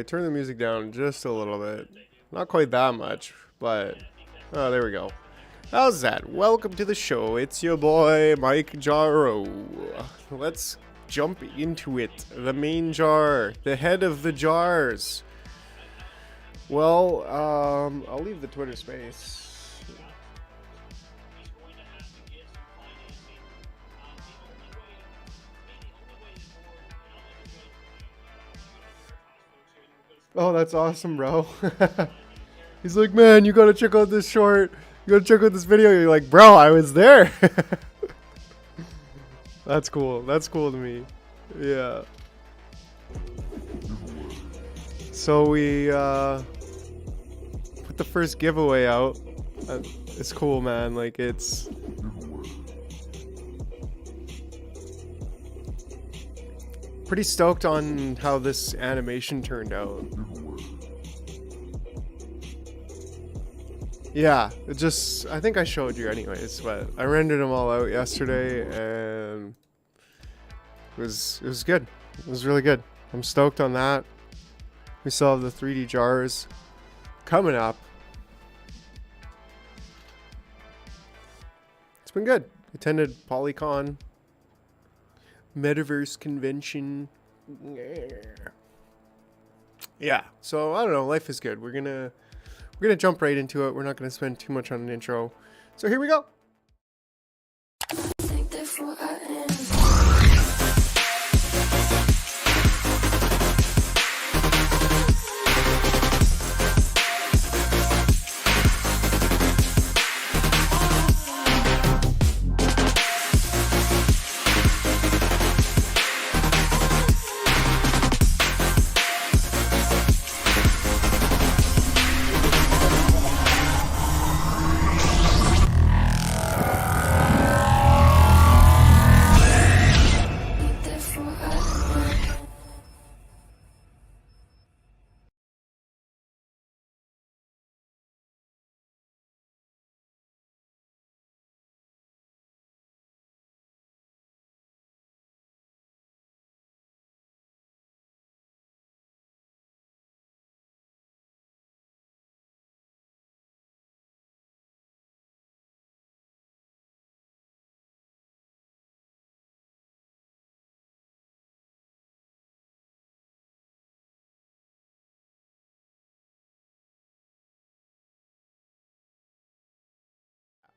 turned the music down just a little bit. Not quite that much, but oh, there we go. How's that? Welcome to the show. It's your boy MikeJar.ca. Let's jump into it. The main jar, the head of the jars. Well, I'll leave the Twitter space. Oh, that's awesome, bro. He's like, man, you gotta check out this short. You gotta check out this video. You're like, bro, I was there. That's cool. That's cool to me. Yeah. So we put the first giveaway out. It's cool, man. Like, it's pretty stoked on how this animation turned out. Yeah, it just, I think I showed you anyways, but I rendered them all out yesterday and it was good. It was really good. I'm stoked on that. We still have the 3D jars coming up. It's been good. Attended Polycon, Metaverse Convention. Yeah, so I don't know, life is good. We're gonna jump right into it. We're not gonna spend too much on an intro. So here we go.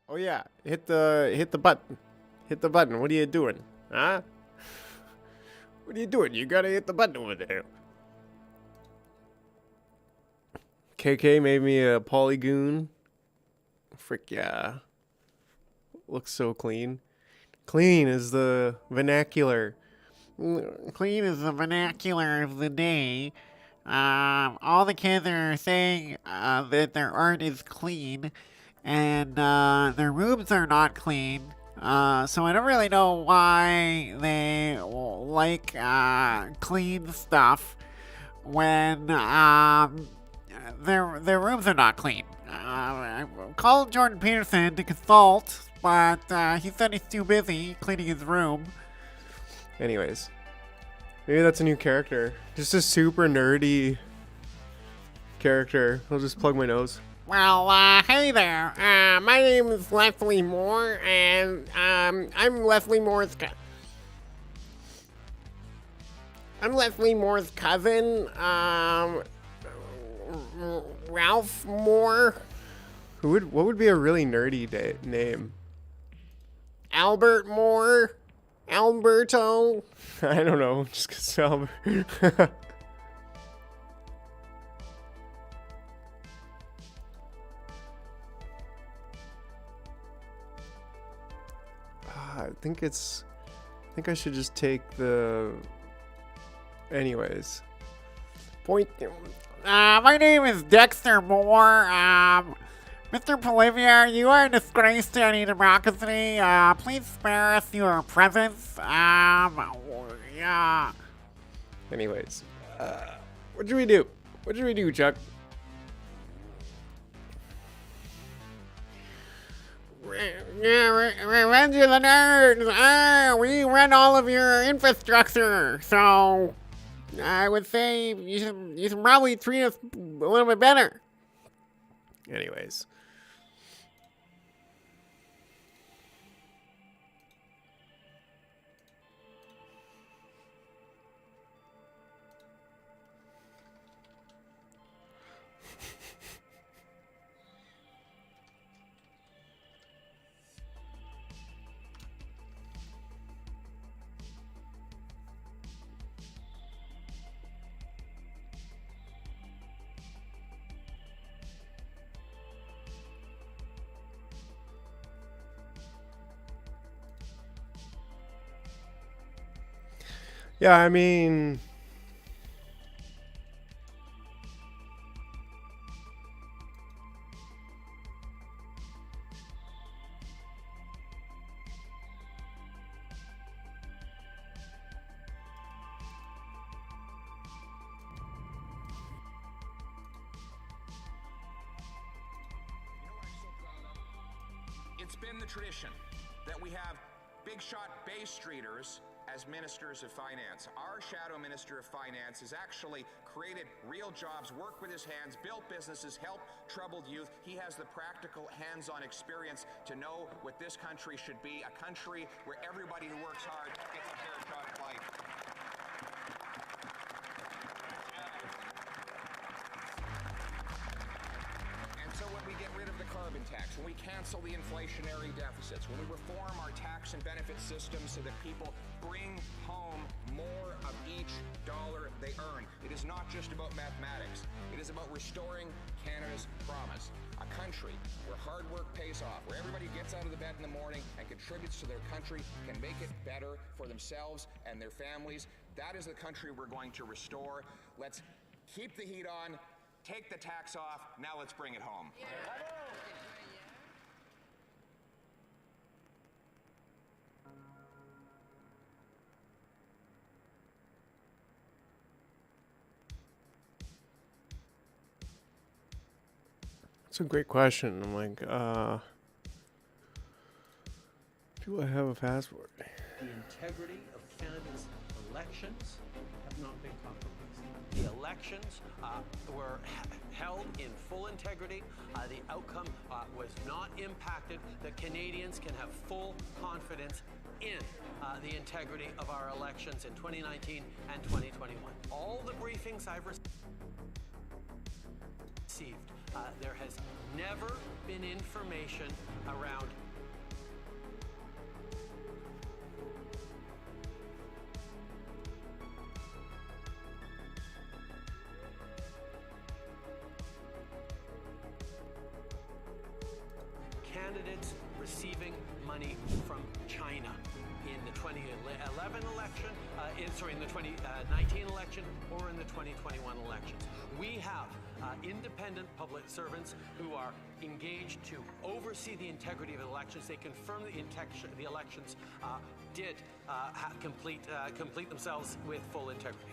Oh yeah, hit the button. Hit the button. What are you doing? Huh? What are you doing? You gotta hit the button over there. KK made me a polygoon. Frick yeah. Looks so clean. Clean is the vernacular. Clean is the vernacular of the day. All the kids are saying that their art is clean, and their rooms are not clean. So I don't really know why they like clean stuff when their rooms are not clean. I called Jordan Peterson to consult, but he said he's too busy cleaning his room. Anyways, maybe that's a new character. Just a super nerdy character. I'll just plug my nose. Well, hey there. My name is Leslie Moore, and I'm Leslie Moore's cousin, Ralph Moore. What would be a really nerdy name? Albert Moore. Alberto. I don't know, just 'cause Albert. I think I should just take the. Anyways. Point. My name is Dexter Moore. Mr. Polivia, you are a disgrace to any democracy. Please spare us your presence. Yeah. Anyways, what should we do? What should we do, Chuck? Revenge of the nerds. We run all of your infrastructure, so I would say you should probably treat us a little bit better. Anyways. Yeah, I mean, it's been the tradition that we have big shot Bay Streeters as ministers of finance. Our shadow minister of finance has actually created real jobs, worked with his hands, built businesses, helped troubled youth. He has the practical hands-on experience to know what this country should be, a country where everybody who works hard gets a fair shot at life. So when we get rid of the carbon tax, when we cancel the inflationary deficits, when we reform our tax and benefit systems so that people bring home more of each dollar they earn, it is not just about mathematics. It is about restoring Canada's promise. A country where hard work pays off, where everybody gets out of the bed in the morning and contributes to their country, can make it better for themselves and their families. That is the country we're going to restore. Let's keep the heat on. Take the tax off, now let's bring it home. Yeah. that's a great question. I'm like, do I have a passport? The integrity of Canada's elections have not been compromised. The elections were held in full integrity. The outcome was not impacted. The Canadians can have full confidence in the integrity of our elections in 2019 and 2021. All the briefings I've received, there has never been information around candidates receiving money from China in the 2011 election, in the 2019 election, or in the 2021 elections. We have independent public servants who are engaged to oversee the integrity of elections. They confirm the elections did complete themselves with full integrity.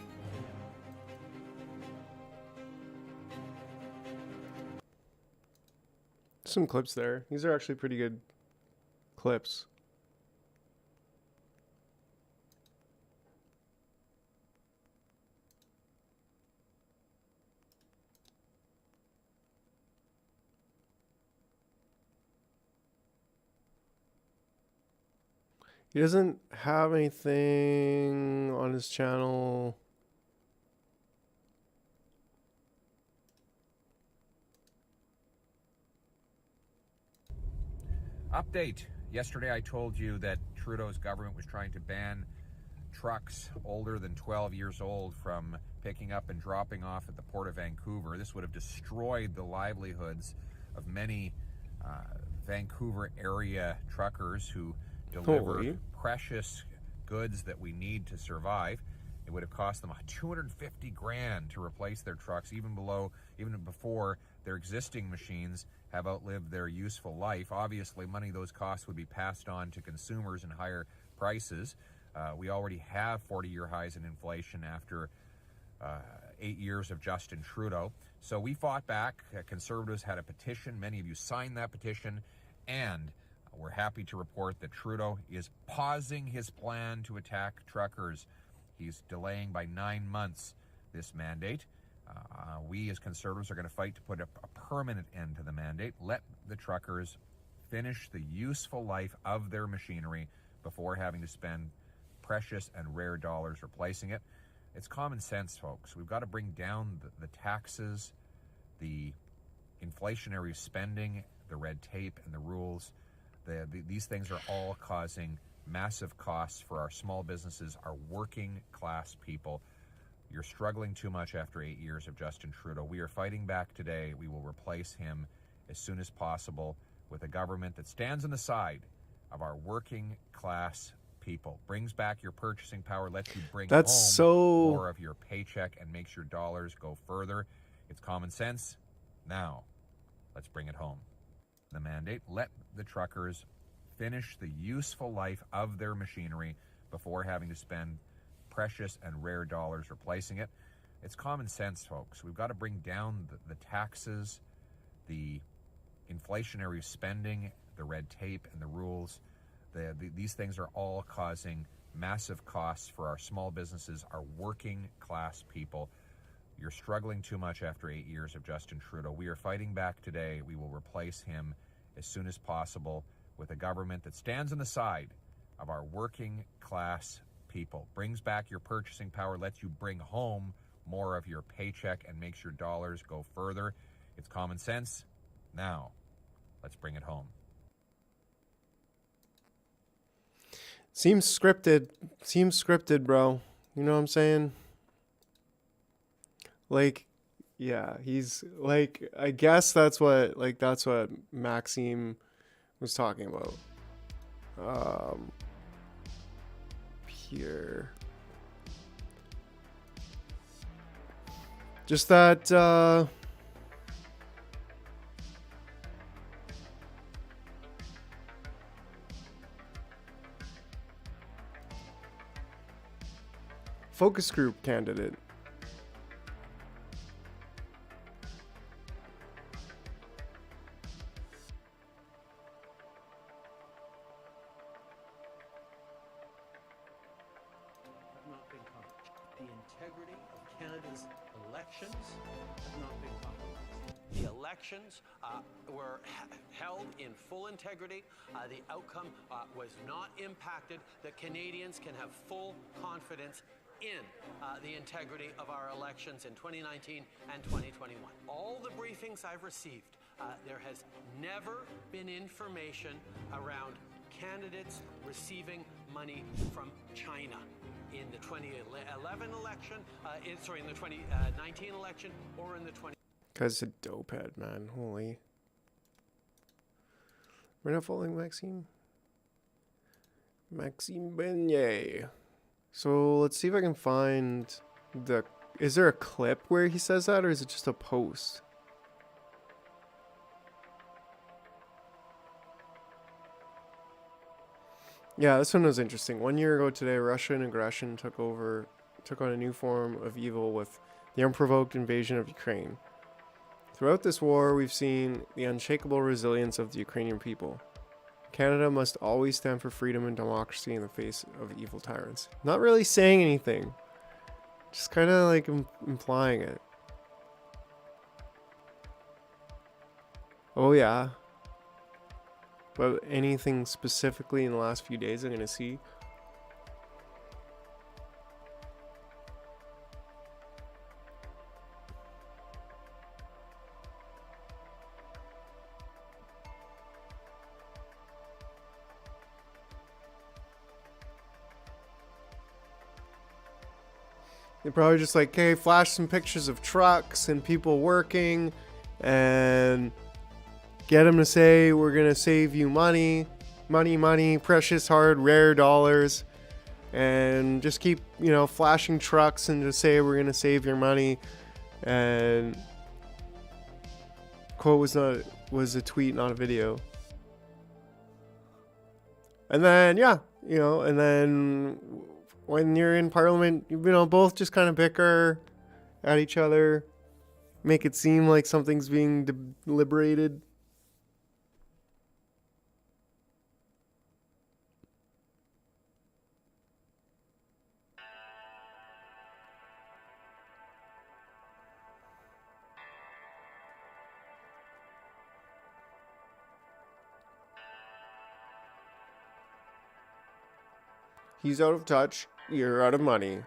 Some clips there. These are actually pretty good clips. He doesn't have anything on his channel. Update. Yesterday I told you that Trudeau's government was trying to ban trucks older than 12 years old from picking up and dropping off at the Port of Vancouver. This would have destroyed the livelihoods of many Vancouver area truckers who deliver precious goods that we need to survive. It would have cost them $250,000 to replace their trucks, even before their existing machines have outlived their useful life. Obviously, money those costs would be passed on to consumers in higher prices. We already have 40-year highs in inflation after 8 years of Justin Trudeau. So we fought back. Conservatives had a petition. Many of you signed that petition, and we're happy to report that Trudeau is pausing his plan to attack truckers. He's delaying by 9 months this mandate. We as Conservatives are going to fight to put a permanent end to the mandate. Let the truckers finish the useful life of their machinery before having to spend precious and rare dollars replacing it. It's common sense, folks. We've got to bring down the taxes, the inflationary spending, the red tape, and the rules. These things are all causing massive costs for our small businesses, our working class people. You're struggling too much after 8 years of Justin Trudeau. We are fighting back today. We will replace him as soon as possible with a government that stands on the side of our working class people, brings back your purchasing power, lets you bring home more of your paycheck, and makes your dollars go further. It's common sense. Now, let's bring it home. The mandate, let the truckers finish the useful life of their machinery before having to spend precious and rare dollars replacing it. It's common sense, folks. We've got to bring down the taxes, the inflationary spending, the red tape, and the rules. These things are all causing massive costs for our small businesses, our working class people. You're struggling too much after 8 years of Justin Trudeau. We are fighting back today. We will replace him as soon as possible with a government that stands on the side of our working class people, brings back your purchasing power, lets you bring home more of your paycheck, and makes your dollars go further. It's common sense. Now, let's bring it home. Seems scripted, bro. You know what I'm saying? Like, yeah, he's like, I guess that's what Maxime was talking about. Here. Just that, focus group candidate. Not been compromised. The integrity of Canada's elections have not been compromised. The elections were held in full integrity. The outcome was not impacted. That Canadians can have full confidence in the integrity of our elections in 2019 and 2021. All the briefings I've received, there has never been information around candidates receiving money from China in the 2011 election, in the 2019 election, or in the 20. Guy's a dope head, man. Holy. We're not following Maxime Beignet. So let's see if I can find is there a clip where he says that, or is it just a post? Yeah, this one was interesting. 1 year ago today, Russian aggression took on a new form of evil with the unprovoked invasion of Ukraine. Throughout this war, we've seen the unshakable resilience of the Ukrainian people. Canada must always stand for freedom and democracy in the face of evil tyrants. Not really saying anything, just kind of like implying it. Oh yeah. But anything specifically in the last few days I'm going to see? They're probably just like, hey, flash some pictures of trucks and people working and get them to say, we're going to save you money, precious, hard, rare dollars. And just keep, flashing trucks and just say, we're going to save your money. And quote was a tweet, not a video. And then, and then when you're in Parliament, both just kind of bicker at each other, make it seem like something's being deliberated. He's out of touch. You're out of money.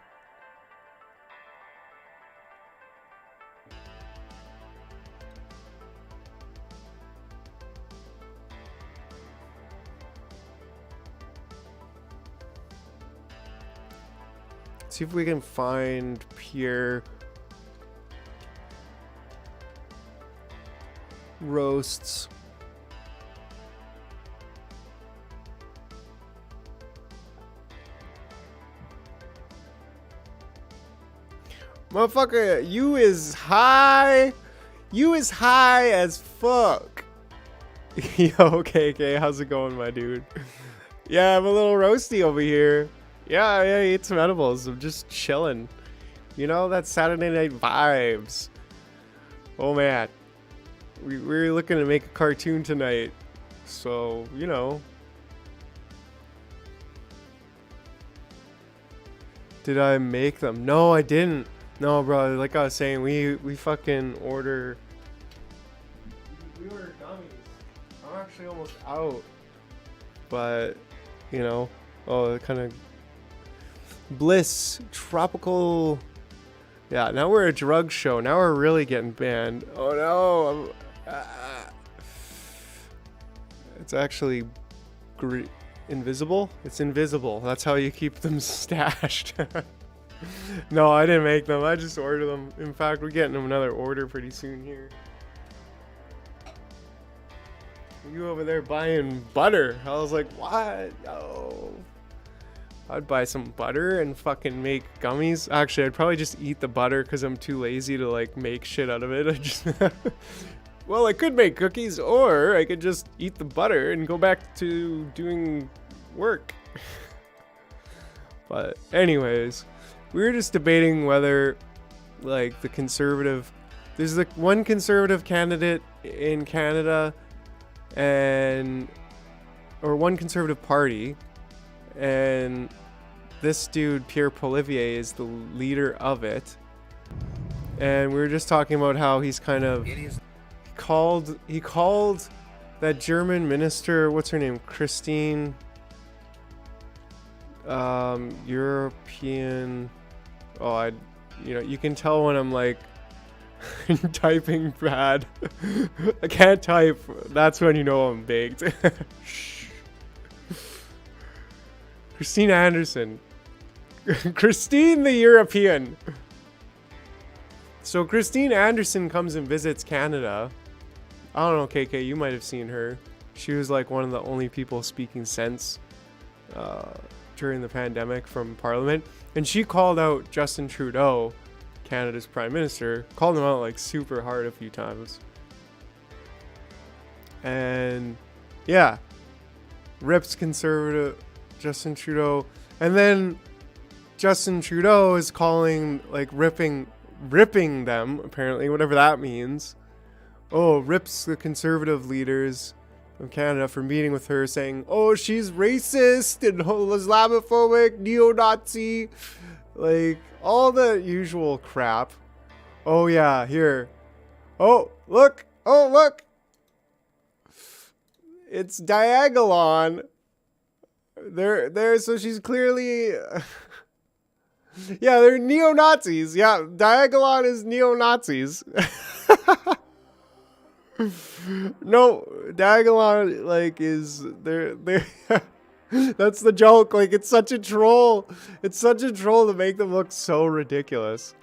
See if we can find Pierre roasts. Motherfucker, you is high. You is high as fuck. Yo, KK, how's it going, my dude? Yeah, I'm a little roasty over here. Yeah, I ate some edibles. I'm just chilling. You know, that Saturday night vibes. Oh, man. We're looking to make a cartoon tonight. So, you know. Did I make them? No, I didn't. No, bro. Like I was saying, we fucking order. We order gummies. I'm actually almost out. But, you know. Oh, kind of. Bliss, tropical. Yeah, now we're a drug show. Now we're really getting banned. Oh no. It's actually invisible. It's invisible. That's how you keep them stashed. No, I didn't make them. I just ordered them. In fact, we're getting another order pretty soon here. You over there buying butter? I was like, what? No. I'd buy some butter and fucking make gummies. Actually, I'd probably just eat the butter because I'm too lazy to like make shit out of it. I just well, I could make cookies, or I could just eat the butter and go back to doing work. But anyways, we were just debating whether like the conservative, there's like one conservative candidate in Canada or one conservative party, and this dude Pierre Poilievre is the leader of it. And we were just talking about how he's kind of he called that German minister, what's her name, Christine, European. Oh, you can tell when I'm like typing bad. I can't type. That's when you know I'm baked. Christine Anderson. Christine the European. So Christine Anderson comes and visits Canada. I don't know, KK, you might have seen her. She was like one of the only people speaking sense during the pandemic from Parliament. And she called out Justin Trudeau, Canada's Prime Minister, called him out like super hard a few times. And yeah, rips conservative Justin Trudeau. And then Justin Trudeau is calling, like, ripping them, apparently, whatever that means. Oh, rips the conservative leaders of Canada for meeting with her, saying, oh, she's racist and Islamophobic, neo-Nazi, like, all the usual crap. Oh, yeah, here. Oh, look. Oh, look. It's Diagolon. So she's clearly... Yeah, they're neo-Nazis. Yeah, Diagolon is neo-Nazis. No, Diagolon, like, is... They're That's the joke. Like, it's such a troll. It's such a troll to make them look so ridiculous.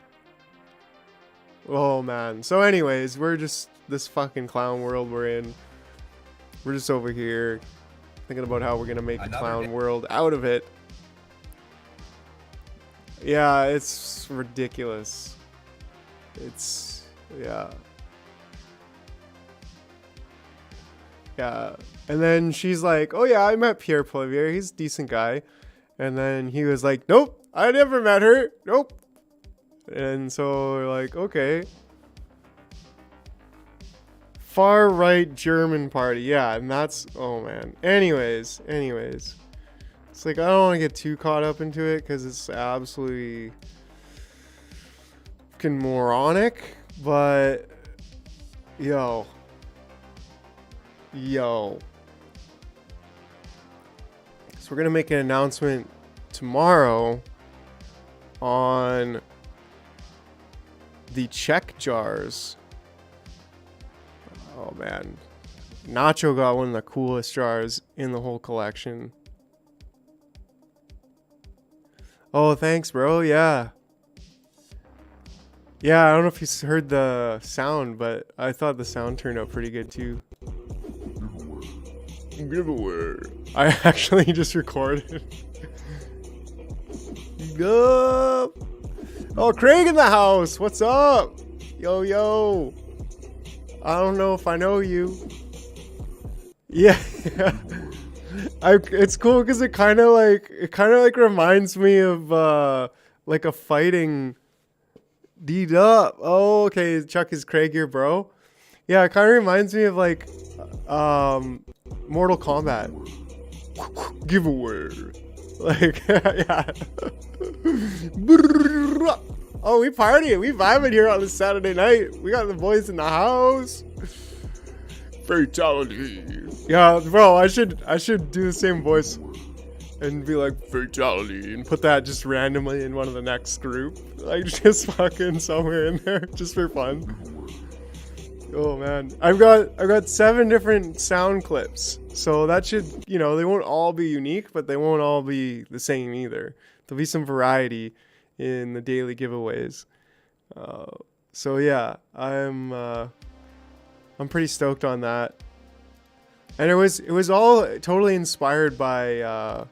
Oh, man. So anyways, we're just... This fucking clown world we're in. We're just over here thinking about how we're going to make the clown world out of it. Yeah, it's ridiculous. It's... Yeah. Yeah. And then she's like, oh yeah, I met Pierre Poilievre. He's a decent guy. And then he was like, nope, I never met her. Nope. And so we're like, okay. Far right German party. Yeah, and that's, oh man. Anyways. It's like, I don't want to get too caught up into it because it's absolutely fucking moronic. But, yo. So we're going to make an announcement tomorrow on the check jars. Oh man, Nacho got one of the coolest jars in the whole collection. Oh, thanks, bro. Yeah. Yeah, I don't know if you heard the sound, but I thought the sound turned out pretty good too. Giveaway. I actually just recorded. Yup. Oh, Craig in the house. What's up? Yo, yo. I don't know if I know you. Yeah. It's cool because it kind of like reminds me of like a fighting D-Dup. Oh, okay. Chuck, is Craig here, bro? Yeah, it kind of reminds me of like Mortal Kombat. Giveaway. Like, yeah. Oh, we partying. We vibing here on this Saturday night. We got the boys in the house. Fatality. Yeah, bro, I should do the same voice and be like, fatality, and put that just randomly in one of the next group. Like, just fucking somewhere in there, just for fun. Oh man, I've got 7 different sound clips, so that should, you know, they won't all be unique, but they won't all be the same either. There'll be some variety in the daily giveaways. So yeah, I'm pretty stoked on that. And it was all totally inspired by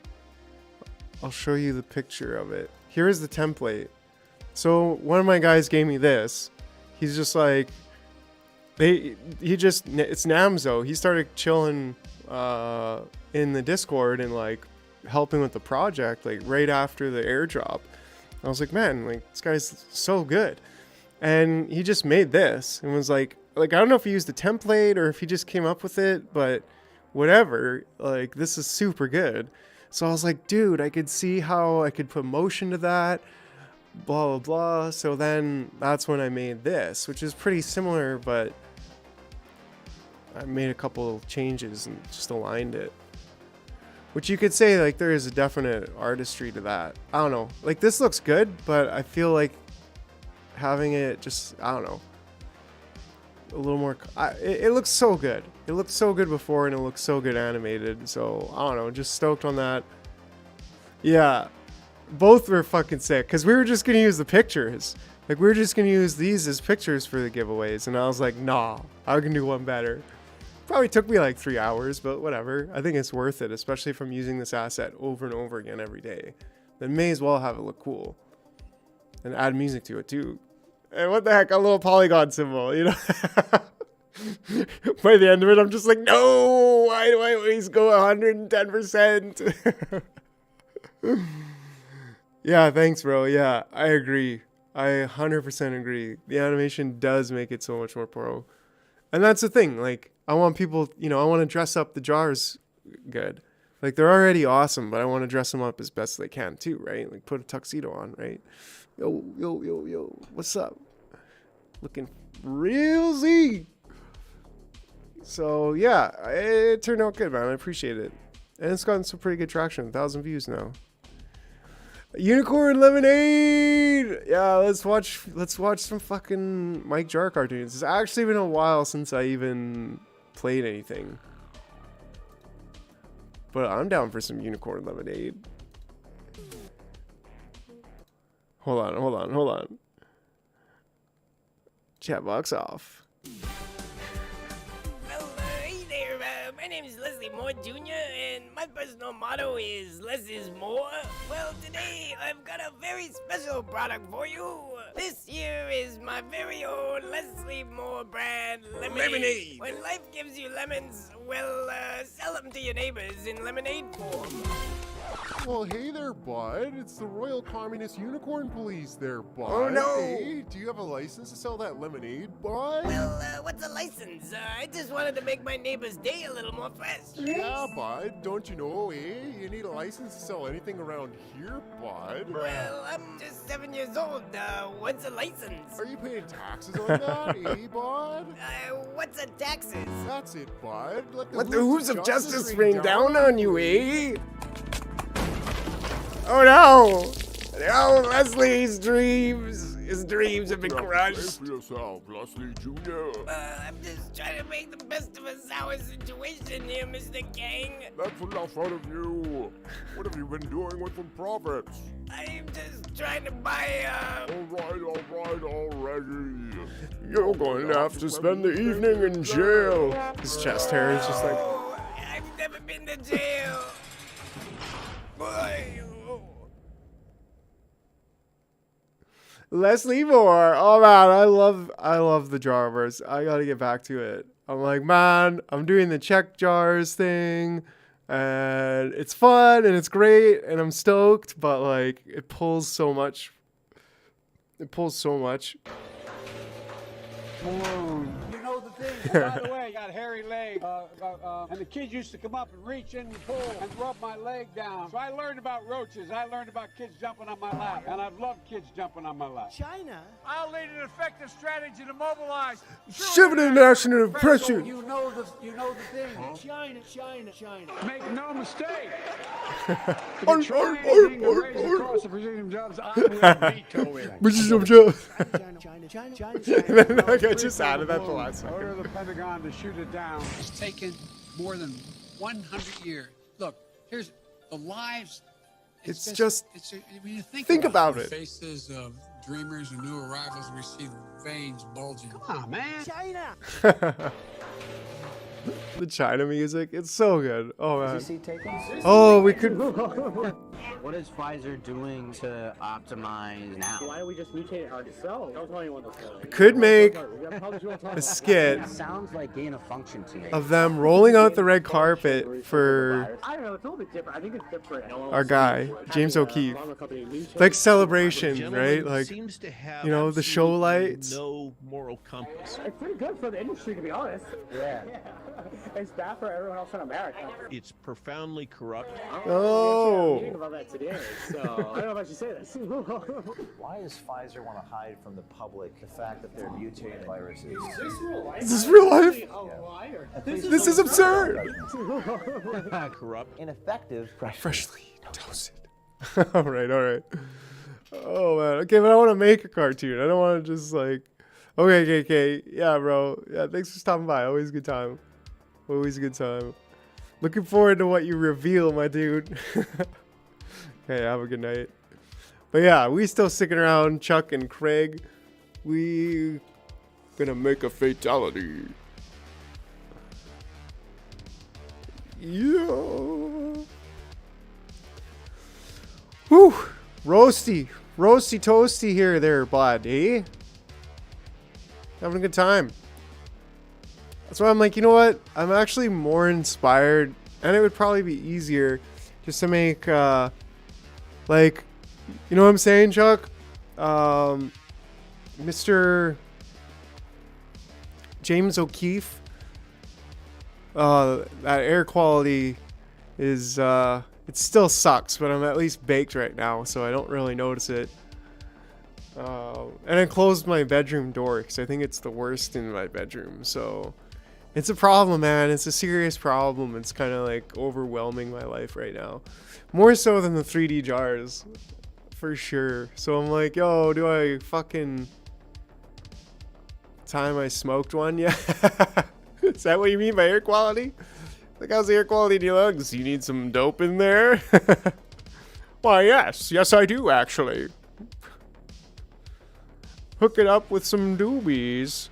I'll show you the picture of it. Here is the template. So one of my guys gave me this. He's just like, it's Namzo. He started chilling in the Discord and like helping with the project like right after the airdrop. I was like, man, like this guy's so good. And he just made this and was like I don't know if he used a template or if he just came up with it, but whatever, like this is super good. So I was like, dude, I could see how I could put motion to that, blah, blah, blah. So then that's when I made this, which is pretty similar, but I made a couple changes and just aligned it. Which you could say, like, there is a definite artistry to that. I don't know. Like, this looks good, but I feel like having it just, I don't know, a little more, it looks so good. It looked so good before, and it looks so good animated. So, I don't know, just stoked on that. Yeah, both were fucking sick, because we were just going to use the pictures. Like, we were just going to use these as pictures for the giveaways, and I was like, nah, I can do one better. Probably took me like 3 hours, but whatever. I think it's worth it, especially if I'm using this asset over and over again every day. Then may as well have it look cool. And add music to it too. And what the heck, a little polygon symbol, you know? By the end of it, I'm just like, no, why do I always go 110%? Yeah, thanks, bro. Yeah, I agree. I 100% agree. The animation does make it so much more pro. And that's the thing, like, I want people, you know, I want to dress up the jars good. Like, they're already awesome, but I want to dress them up as best they can too, right? Like, put a tuxedo on, right? Yo, yo, yo, yo, what's up? Looking real Z. So, yeah, it turned out good, man. I appreciate it. And it's gotten some pretty good traction, 1,000 views now. Unicorn Lemonade! Yeah, let's watch some fucking MikeJar cartoons. It's actually been a while since I even played anything. But I'm down for some Unicorn Lemonade. Hold on. Chat box off. Well, hey there, my name is Leslie Moore Jr., and my personal motto is less is more. Well, today I've got a very special product for you. This here is my very own Leslie Moore brand lemonade. When life gives you lemons, well, sell them to your neighbors in lemonade form. Well, hey there, bud. It's the Royal Communist Unicorn Police there, bud. Oh, no. Hey, do you have a license to sell that lemonade, bud? Well, what's a license? I just wanted to make my neighbor's day a little more fresh. Yeah, bud. Don't you know, you need a license to sell anything around here, bud. Well, I'm just 7 years old. What's a license? Are you paying taxes on that, bud? What's a taxes? That's it, bud. Let the hooves of justice rain down on you, eh? Oh no! No, Leslie's dreams. His dreams have been Pay crushed. for yourself, Leslie Jr. I'm just trying to make the best of a sour situation here, Mr. King. That's enough out of you. What have you been doing with the profits? I'm just trying to buy, Alrighty. You're going to have to spend the evening in jail. His chest hair is just like. Oh, I've never been to jail. Boy. Leslie Moore. Oh man, I love the Jarverse. I gotta get back to it. I'm like, man, I'm doing the check jars thing, and it's fun and it's great, and I'm stoked, but like, it pulls so much. It pulls so much. You know the thing. By the way, I got hairy legs, and the kids used to come up and reach in the pool and rub my leg down. So I learned about roaches. I learned about kids jumping on my lap, and I've loved kids jumping on my lap. China? I'll lead an effective strategy to mobilize. Shift international pressure. You know the thing. China. Make no mistake. If you try anything to raise the cost of precision jobs, I will veto it. I just added that the last second. Order the Pentagon to shoot it down. It's taken more than 100 years. Look, here's the lives. It's just when you think about it. Faces of dreamers and new arrivals, we see veins bulging. Come on, man. China! The China music, it's so good. Oh man. Oh, we could. What is Pfizer doing to optimize now? Why don't we just mutate it ourselves? Don't tell anyone this. Could make a skit It sounds like gain of function to me. of them rolling out the red carpet for I don't know, it's a little bit different. I think it's different. our guy, James O'Keefe. Like celebration, right? Like, seems to have you know, the show lights. no moral compass. It's pretty good for the industry, to be honest. Yeah. It's bad for everyone else in America. It's profoundly corrupt. Oh. Reading about that today, so I don't know if I should say this. Why does Pfizer want to hide from the public the fact that they're mutating viruses? Is this real life? This is absurd. Corrupt. Ineffective. Freshly toasted. all right. Oh man. Okay, but I want to make a cartoon. I don't want to just like. Okay. Yeah, bro. Yeah, thanks for stopping by. Always a good time. Always a good time. Looking forward to what you reveal, my dude. Okay, have a good night. But yeah, we still sticking around, Chuck and Craig. We gonna make a fatality. Yeah. Whew. Roasty toasty here there, bud, eh? Having a good time. That's why I'm like, you know what? I'm actually more inspired, and it would probably be easier just to make, like, you know what I'm saying, Chuck? Mr. James O'Keefe. That air quality is, it still sucks, but I'm at least baked right now, so I don't really notice it. And I closed my bedroom door because I think it's the worst in my bedroom. So it's a problem, man. It's a serious problem. It's kind of like overwhelming my life right now. More so than the 3D jars, for sure. So I'm like, yo, do I fucking time I smoked one? Yeah. Is that what you mean by air quality? Like, how's the air quality in your lungs? You need some dope in there? Why, yes, I do actually. Hook it up with some doobies.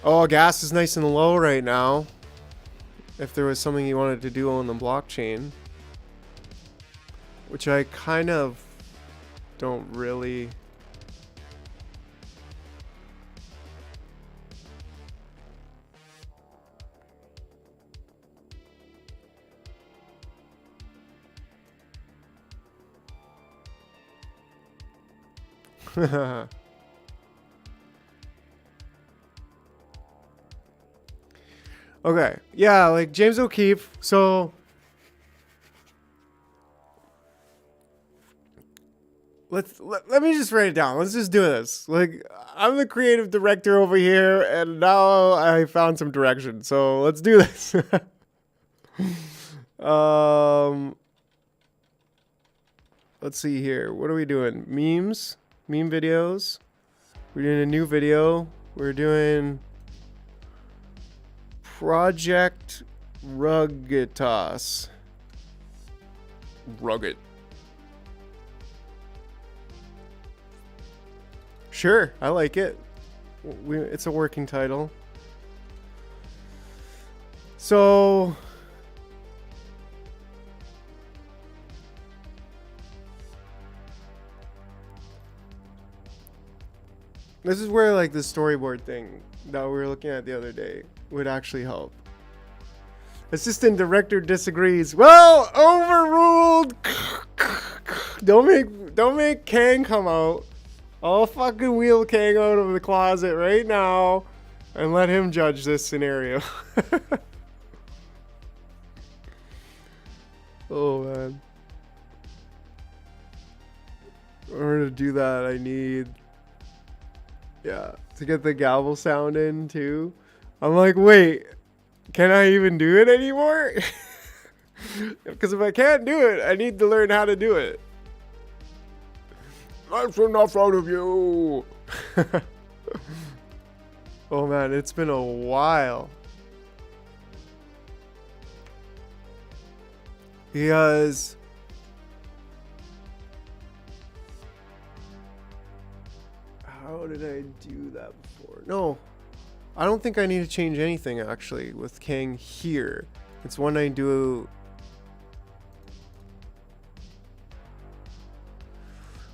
Oh, gas is nice and low right now. If there was something you wanted to do on the blockchain, which I kind of don't really. Okay, yeah, like James O'Keefe. So let me just write it down. Let's just do this. Like, I'm the creative director over here, and now I found some direction. So let's do this. Let's see here. What are we doing? Memes? Meme videos? We're doing a new video. We're doing Project Ruggedtas. Rugged. Sure, I like it. It's a working title. So this is where like the storyboard thing that we were looking at the other day would actually help. Assistant director disagrees. Well, overruled. Don't make Kang come out. I'll fucking wheel Kang out of the closet right now and let him judge this scenario. Oh man. In order to do that, I need, to get the gavel sound in too. I'm like, wait, can I even do it anymore? Because if I can't do it, I need to learn how to do it. That's enough out of you. Oh man, it's been a while. Because how did I do that before? No, I don't think I need to change anything actually with Kang here. It's when I do.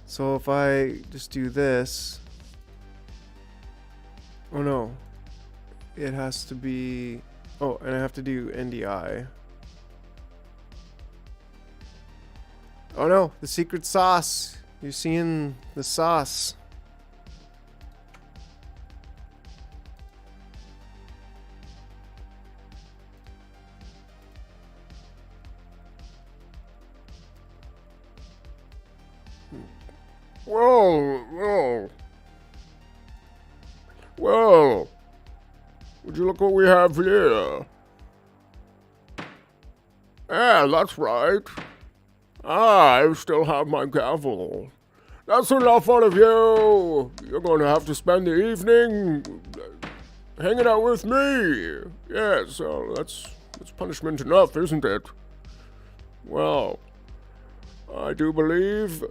So if I just do this, oh no, it has to be, oh, and I have to do NDI. Oh no, the secret sauce. You're seeing the sauce. Whoa, whoa. Well, would you look what we have here? Yeah, that's right. I still have my gavel. That's enough out of you. You're going to have to spend the evening hanging out with me. Yes, that's punishment enough, isn't it? Well, I do believe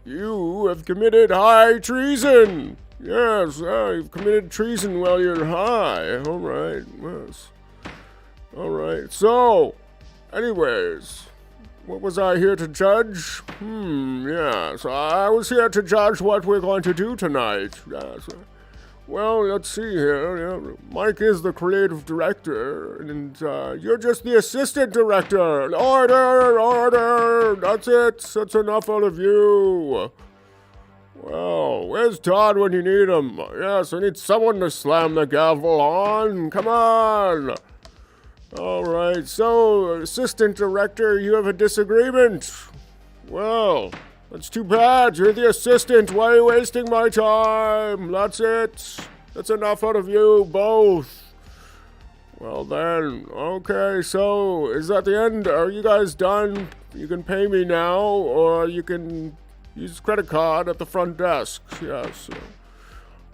you have committed high treason. Yes, you've committed treason while you're high. All right, yes. All right, so, anyways, what was I here to judge? Yes, I was here to judge what we're going to do tonight. Yes. Well, let's see here. Yeah, Mike is the creative director, and you're just the assistant director. Order, order. That's it. That's enough out of you. Well, where's Todd when you need him? Yes, I need someone to slam the gavel on. Come on. All right, so, assistant director, you have a disagreement. Well, that's too bad. You're the assistant. Why are you wasting my time? That's it. That's enough out of you both. Well then, okay, so is that the end? Are you guys done? You can pay me now, or you can use credit card at the front desk. Yes.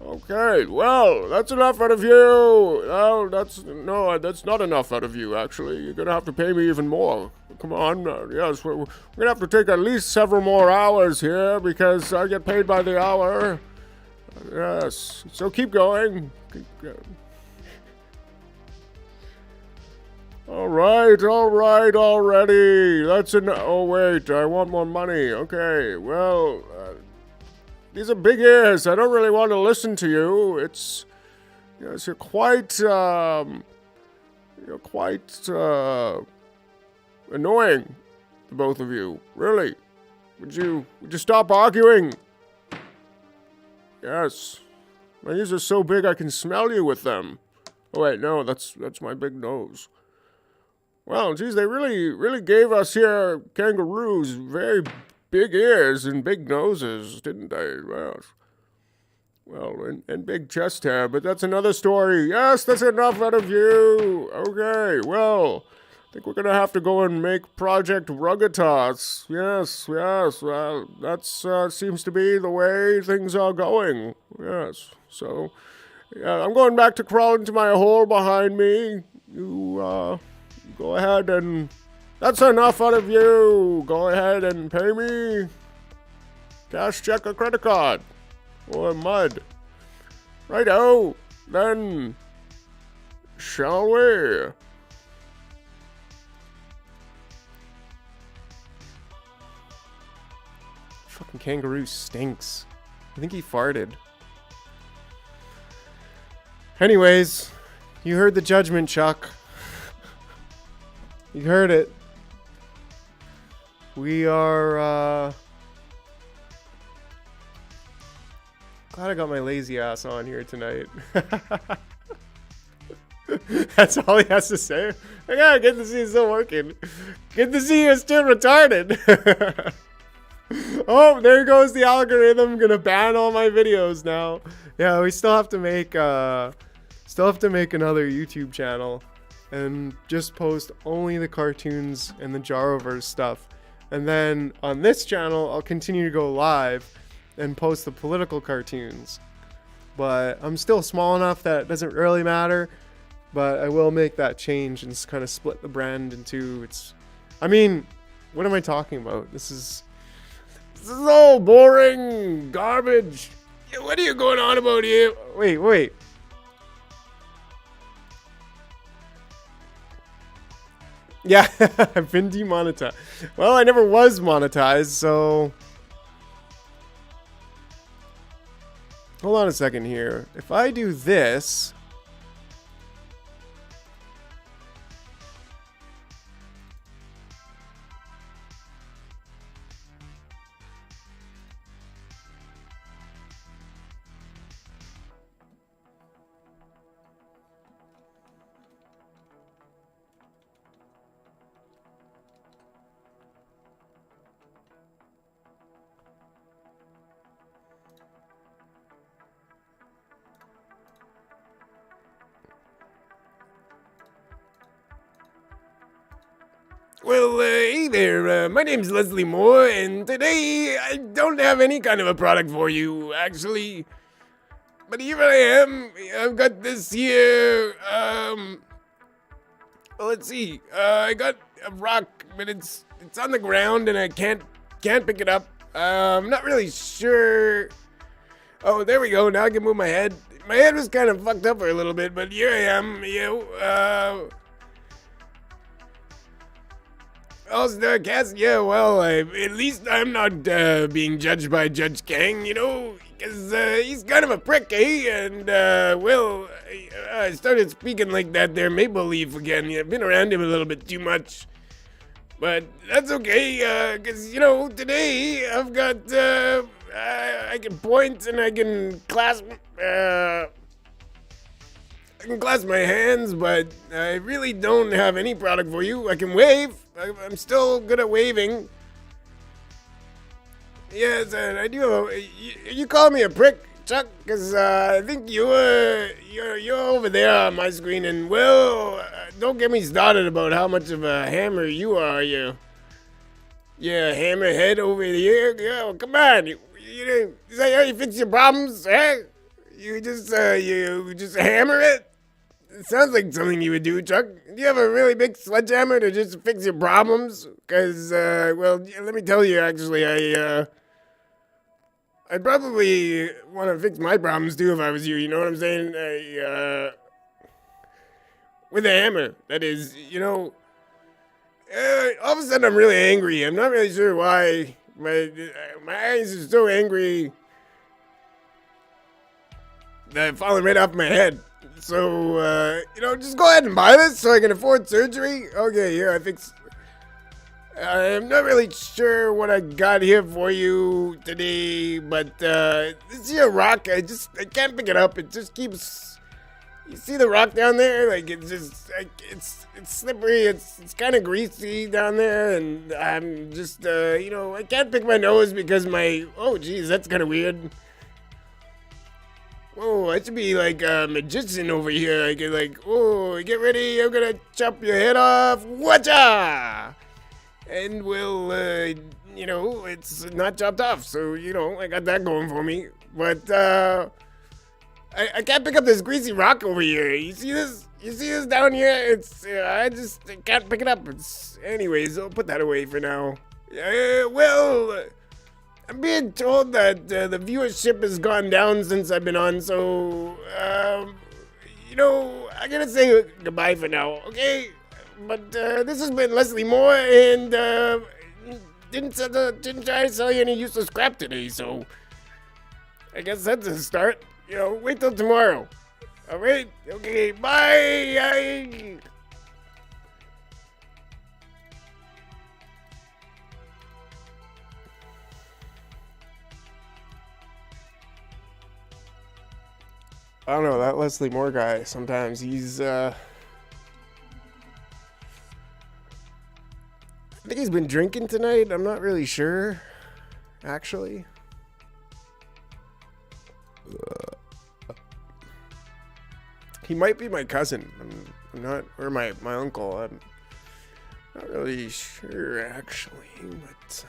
Okay, well, that's enough out of you. Oh, that's not enough out of you, actually. You're gonna have to pay me even more. Come on, yes, we're gonna have to take at least several more hours here, because I get paid by the hour. Yes, so keep going. All right, already. Oh wait, I want more money. Okay, well, these are big ears. I don't really want to listen to you. Yes, you're quite annoying, the both of you. Really. Would you stop arguing? Yes. My ears are so big I can smell you with them. Oh wait, no, that's my big nose. Well, geez, they really gave us here kangaroos very big ears and big noses, didn't they? Yes. Well, and big chest hair, but that's another story. Yes, that's enough out of you. Okay, well, I think we're going to have to go and make Project Ruggeditas. Yes, well, that seems to be the way things are going. Yes, so, yeah, I'm going back to crawl into my hole behind me. You, go ahead and... That's enough out of you. Go ahead and pay me. Cash, check, or credit card. Or mud. Righto, then, shall we? Fucking kangaroo stinks. I think he farted. Anyways, you heard the judgment, Chuck. You heard it. We are, glad I got my lazy ass on here tonight. That's all he has to say. Yeah, good to see you still working. Good to see you still retarded. Oh, there goes the algorithm. Gonna ban all my videos now. Yeah, we still have to make another YouTube channel and just post only the cartoons and the Jaroverse stuff. And then on this channel, I'll continue to go live and post the political cartoons. But I'm still small enough that it doesn't really matter. But I will make that change and kind of split the brand into I mean, what am I talking about? This is all boring garbage. What are you going on about here? Wait. Yeah, I've been demonetized. Well, I never was monetized, so... Hold on a second here. If I do this... Well, hey there, my name's Leslie Moore, and today I don't have any kind of a product for you, actually. But here I am, I've got this here, well, let's see, I got a rock, but it's on the ground and I can't pick it up. I'm not really sure. Oh, there we go, now I can move my head. My head was kind of fucked up for a little bit, but here I am, Oh, Starcast, yeah, well, at least I'm not being judged by Judge Kang, you know, because he's kind of a prick, eh? And, well, I started speaking like that there Maple Leaf again. I've been around him a little bit too much. But that's okay, because, you know, today I've got, I can point and I can clasp my hands, but I really don't have any product for you. I can wave. I'm still good at waving. Yes, and I do. You call me a prick, Chuck, because I think you're over there on my screen, and well, don't get me started about how much of a hammer you are. Yeah, hammerhead over here. Yeah, well, come on. Is that how you fix your problems? Eh? You just hammer it. It sounds like something you would do, Chuck. Do you have a really big sledgehammer to just fix your problems? Because, well, let me tell you, actually, I'd probably want to fix my problems, too, if I was you. You know what I'm saying? With a hammer, that is, you know. All of a sudden, I'm really angry. I'm not really sure why. My eyes are so angry that I've fallen right off my head. So, you know, just go ahead and buy this so I can afford surgery. Okay, here, I'm not really sure what I got here for you today, but, this here rock, I can't pick it up. It just keeps, You see the rock down there? Like, it's just, like, it's slippery. It's kind of greasy down there, and I'm just, you know, I can't pick my nose because oh, geez, that's kind of weird. Whoa, I should be like a magician over here. I get like, oh, get ready, I'm gonna chop your head off. Whatcha? And we'll, you know, it's not chopped off, so, you know, I got that going for me. But, I can't pick up this greasy rock over here. You see this? You see this down here? It's, I can't pick it up. Anyways, I'll put that away for now. Well, I'm being told that the viewership has gone down since I've been on, so, you know, I gotta say goodbye for now, okay? But, this has been Leslie Moore, and, didn't try to sell you any useless crap today, so I guess that's a start. You know, wait till tomorrow. All right? Okay, bye! I don't know, that Leslie Moore guy, sometimes he's, I think he's been drinking tonight. I'm not really sure, actually. He might be my cousin. I'm not, or my uncle. I'm not really sure, actually, but...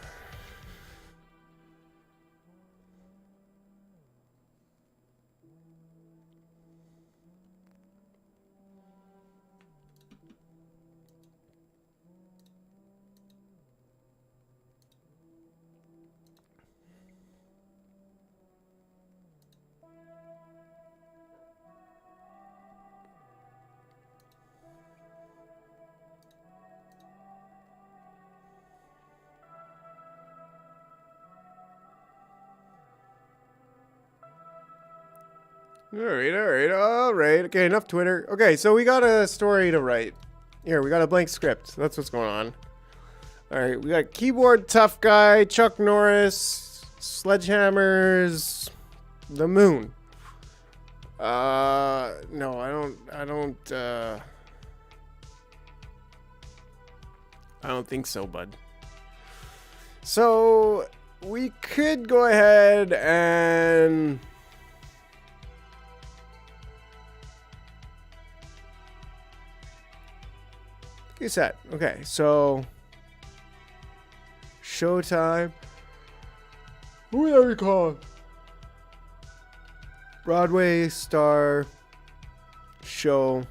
All right. Okay, enough Twitter. Okay, so we got a story to write. Here, we got a blank script. That's what's going on. All right, we got keyboard tough guy, Chuck Norris, sledgehammers, the moon. No, I don't think so, bud. So we could go ahead and get set. Okay, so Showtime. What are we called? Broadway star show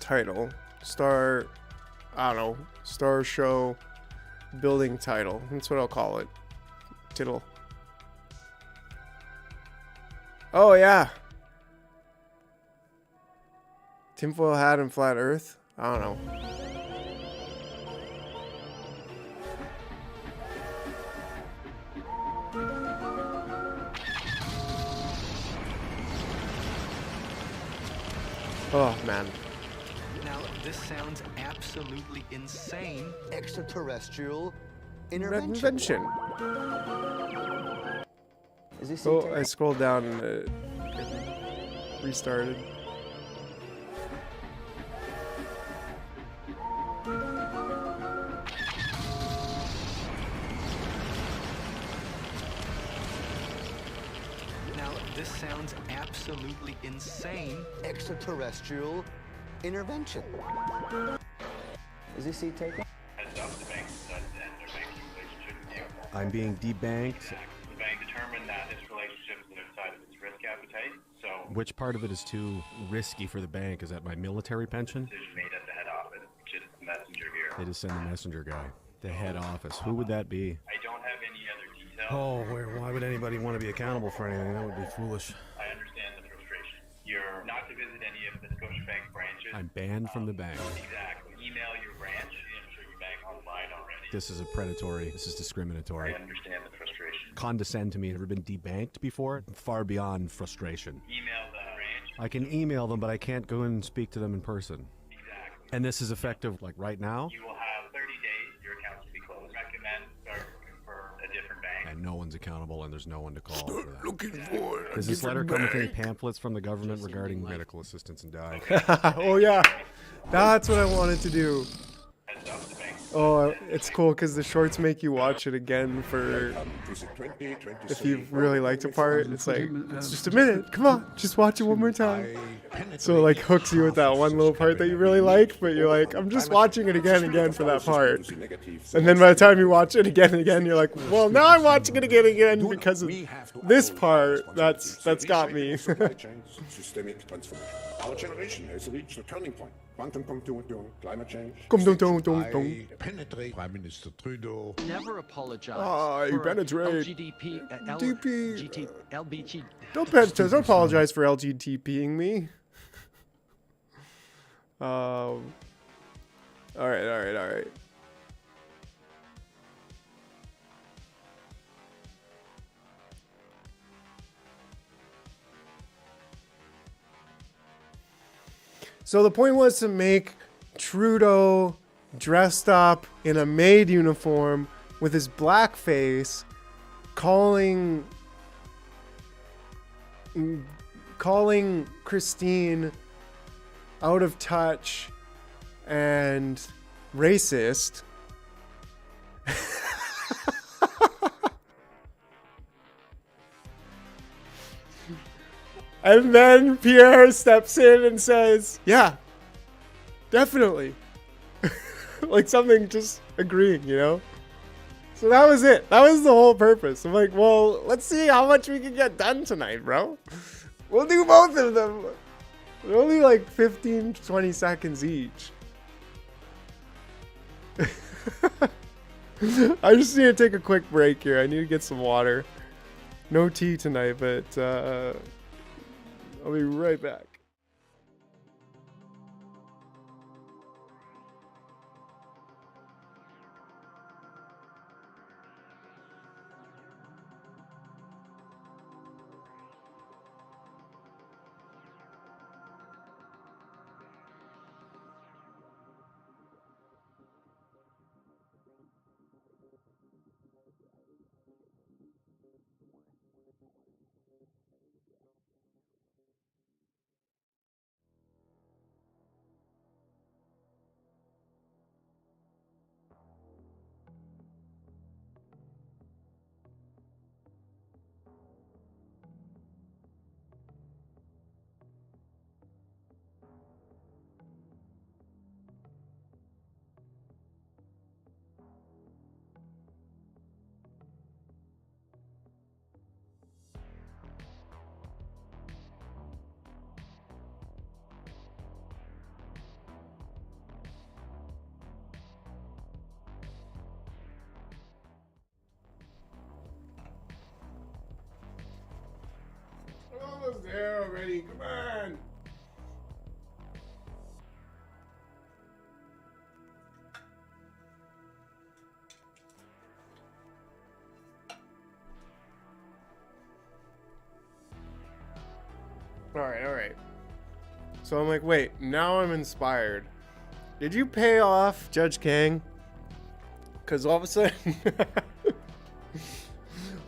title. Star, I don't know. Star show building title. That's what I'll call it. Tittle. Oh, yeah. Tinfoil hat and flat earth? I don't know. Oh, man. Now, this sounds absolutely insane. Extraterrestrial intervention. Is this I scrolled down and it restarted. Now, this sounds absolutely insane. Extraterrestrial intervention. Is this seat taken? I'm being debanked. The bank determined that this relationship is outside of its risk appetite, so... Which part of it is too risky for the bank? Is that my military pension? Decision made at the head office, which is the messenger here. They just send the messenger guy. The head office. Who would that be? I don't have any other details. Oh, why would anybody want to be accountable for anything? That would be foolish. I understand the frustration. You're not to visit any of the Scotiabank branches. I'm banned from the bank. Exactly. Email your branch. I'm sure your bank online already. This is this is discriminatory. I understand the frustration. Condescend to me. Ever been debanked before? Far beyond frustration. Email the branch. I can email them, but I can't go in and speak to them in person. Exactly. And this is effective, like, right now? You will have 30 days. Your account will be closed. Recommend start looking for a different bank. And and no one's accountable, and there's no one to call for that. Looking for a Does this letter different come with any bag. pamphlets from the government regarding medical assistance in dying? Oh yeah, that's what I wanted to do. Oh, it's cool because the shorts make you watch it again for if you really liked a part. It's like, it's just a minute. Come on, just watch it one more time. So it like hooks you with that one little part that you really like, but you're like, I'm just watching it again and again for that part. And then by the time you watch it again and again, you're like, well, now I'm watching it again and again because of this part. That's got me. Systemic transformation. Our generation has reached a turning point. Quantum computing, climate change. Penetrate Prime Minister Trudeau. Never apologize. You for penetrate. LBG. Don't apologize for LGTPing me. All right. So the point was to make Trudeau dressed up in a maid uniform with his black face, calling Christine out of touch and racist. And then Pierre steps in and says, yeah, definitely. Like something just agreeing, you know? So that was it. That was the whole purpose. I'm like, well, let's see how much we can get done tonight, bro. We'll do both of them. They're only like 15 to 20 seconds each. I just need to take a quick break here. I need to get some water. No tea tonight, but I'll be right back. I'm almost there already. Come on. All right. So I'm like, wait, now I'm inspired. Did you pay off Judge Kang? Because all of a sudden...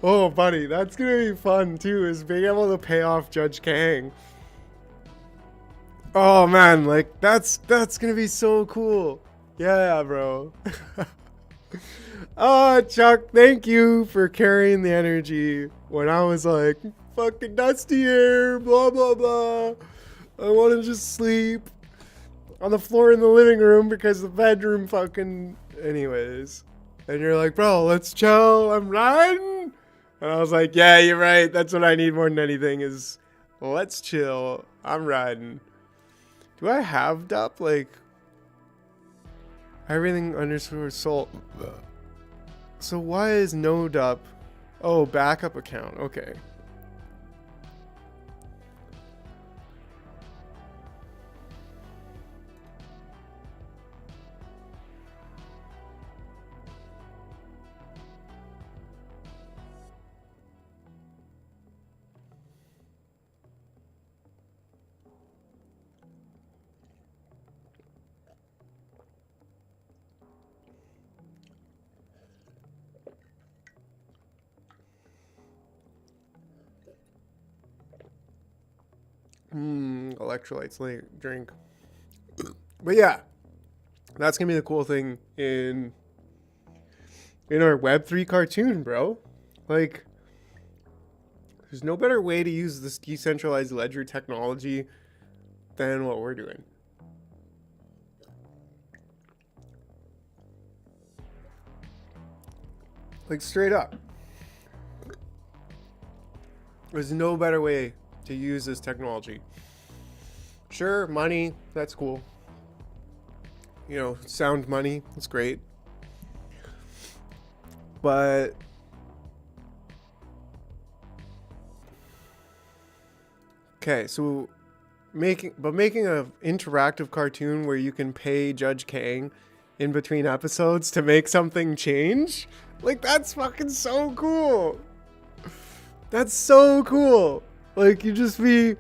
Oh, buddy, that's going to be fun, too, is being able to pay off Judge Kang. Oh, man, like, that's going to be so cool. Yeah, bro. Oh, Chuck, thank you for carrying the energy when I was like, fucking dusty here, blah, blah, blah. I want to just sleep on the floor in the living room because the bedroom fucking... Anyways. And you're like, bro, let's chill. I'm riding. And I was like, yeah, you're right. That's what I need more than anything is let's chill. I'm riding. Do I have DUP? Like, everything underscore salt. So why is no DUP? Oh, backup account. Okay. Electrolytes drink. But yeah, that's gonna be the cool thing in our Web3 cartoon, bro. Like, there's no better way to use this decentralized ledger technology than what we're doing. Like, straight up. There's no better way to use this technology. Sure, money, that's cool. You know, sound money, that's great. But okay, so making an interactive cartoon where you can pay Judge Kang in between episodes to make something change, like, that's fucking so cool. That's so cool. Like, you just be,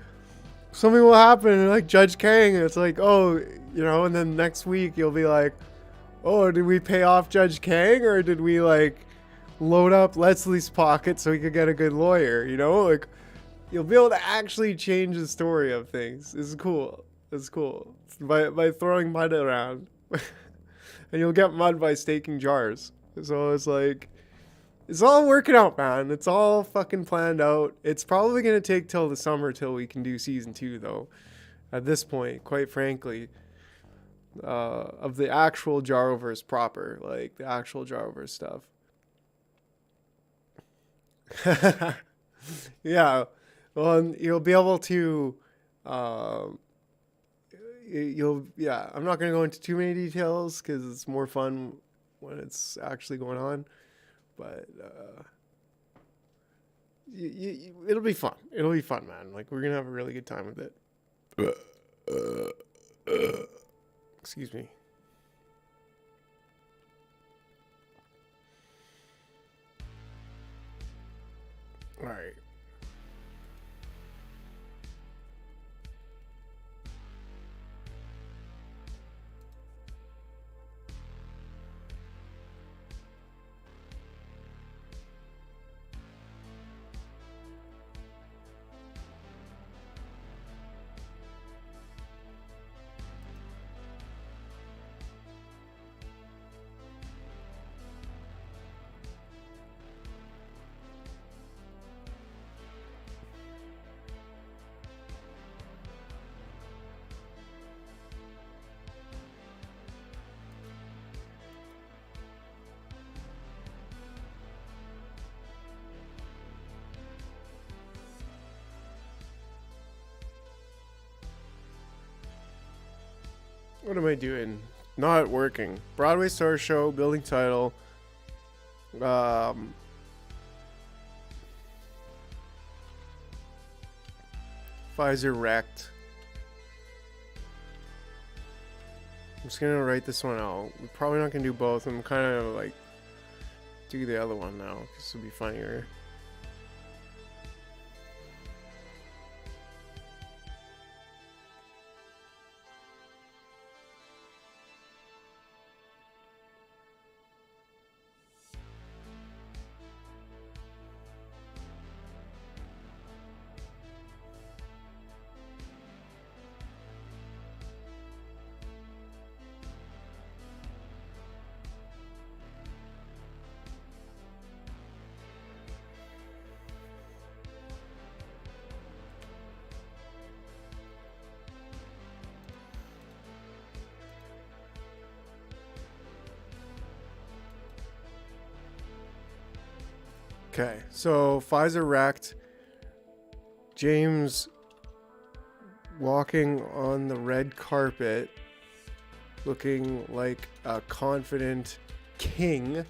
something will happen and like Judge Kang, and it's like, oh, you know, and then next week you'll be like, oh, did we pay off Judge Kang, or did we like load up Leslie's pocket so he could get a good lawyer? You know, like, you'll be able to actually change the story of things. It's cool. It's cool. By throwing mud around. And you'll get mud by staking jars. So it's like, it's all working out, man. It's all fucking planned out. It's probably going to take till the summer till we can do season 2, though. At this point, quite frankly, of the actual Jaroverse proper, like the actual Jaroverse stuff. Yeah. Well, you'll be able to, I'm not going to go into too many details because it's more fun when it's actually going on. But it'll be fun. It'll be fun, man. Like, we're going to have a really good time with it. Excuse me. All right. What am I doing? Not working. Broadway Star Show, building title. Pfizer wrecked. I'm just gonna write this one out. We're probably not gonna do both. I'm kind of like do the other one now. This will be funnier. Okay, so Pfizer wrecked. James walking on the red carpet, looking like a confident king.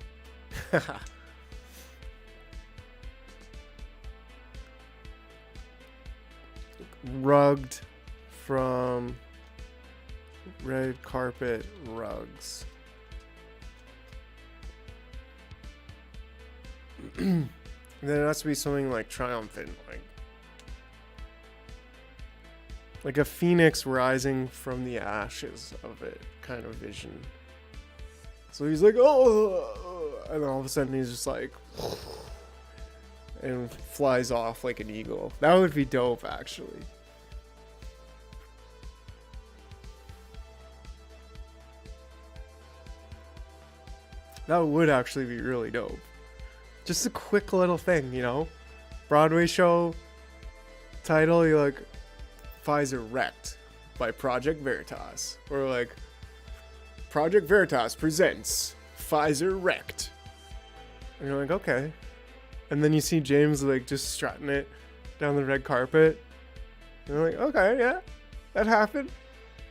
Rugged from red carpet rugs. And then it has to be something like triumphant, like a phoenix rising from the ashes of it kind of vision. So he's like, oh, and then all of a sudden he's just like, and flies off like an eagle. That would be dope, actually. That would actually be really dope. Just a quick little thing, you know? Broadway show, title, you're like, Pfizer wrecked by Project Veritas. Or like, Project Veritas presents Pfizer wrecked. And you're like, okay. And then you see James like just strutting it down the red carpet. And you're like, okay, yeah, that happened.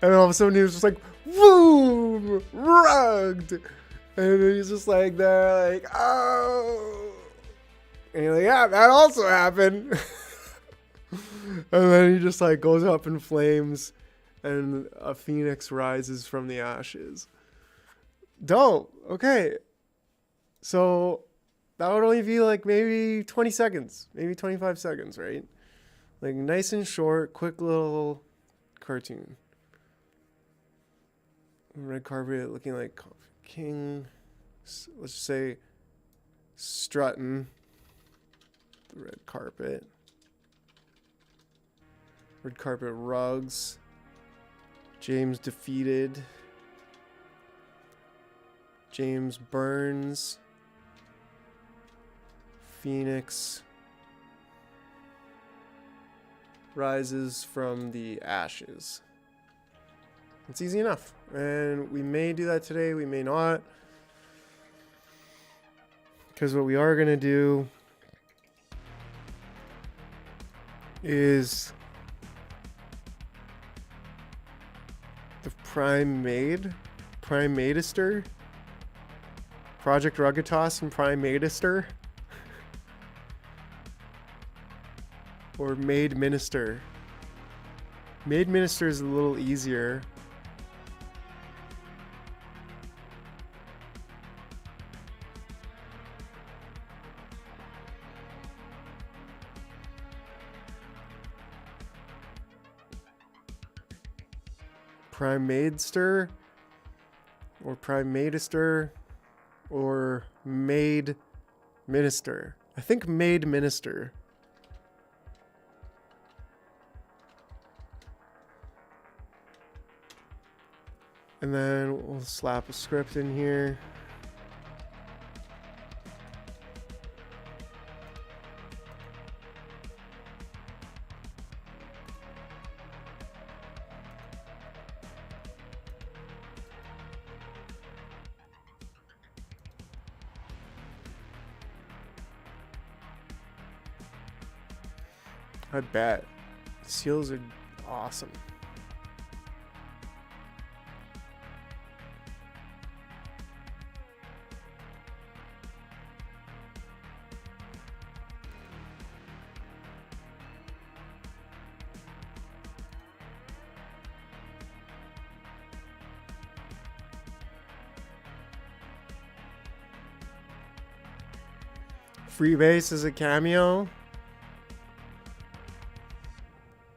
And then all of a sudden he was just like, boom, rugged. And then he's just like there, like, oh. And you're like, yeah, that also happened. And then he just like goes up in flames and a phoenix rises from the ashes. Dope. Okay. So that would only be like maybe 20 seconds, maybe 25 seconds, right? Like nice and short, quick little cartoon. Red carpet looking like king, let's just say strutting the red carpet. Red carpet rugs. James defeated. James burns. Phoenix rises from the ashes. It's easy enough. And we may do that today, we may not. Because what we are going to do is the Primatister, Project Rugatos and Primatister, or Maid Minister. Maid Minister is a little easier. Primadester or Primatister or Maid Minister. I think Maid Minister. And then we'll slap a script in here. I bet. Seals are awesome. Freebase is a cameo.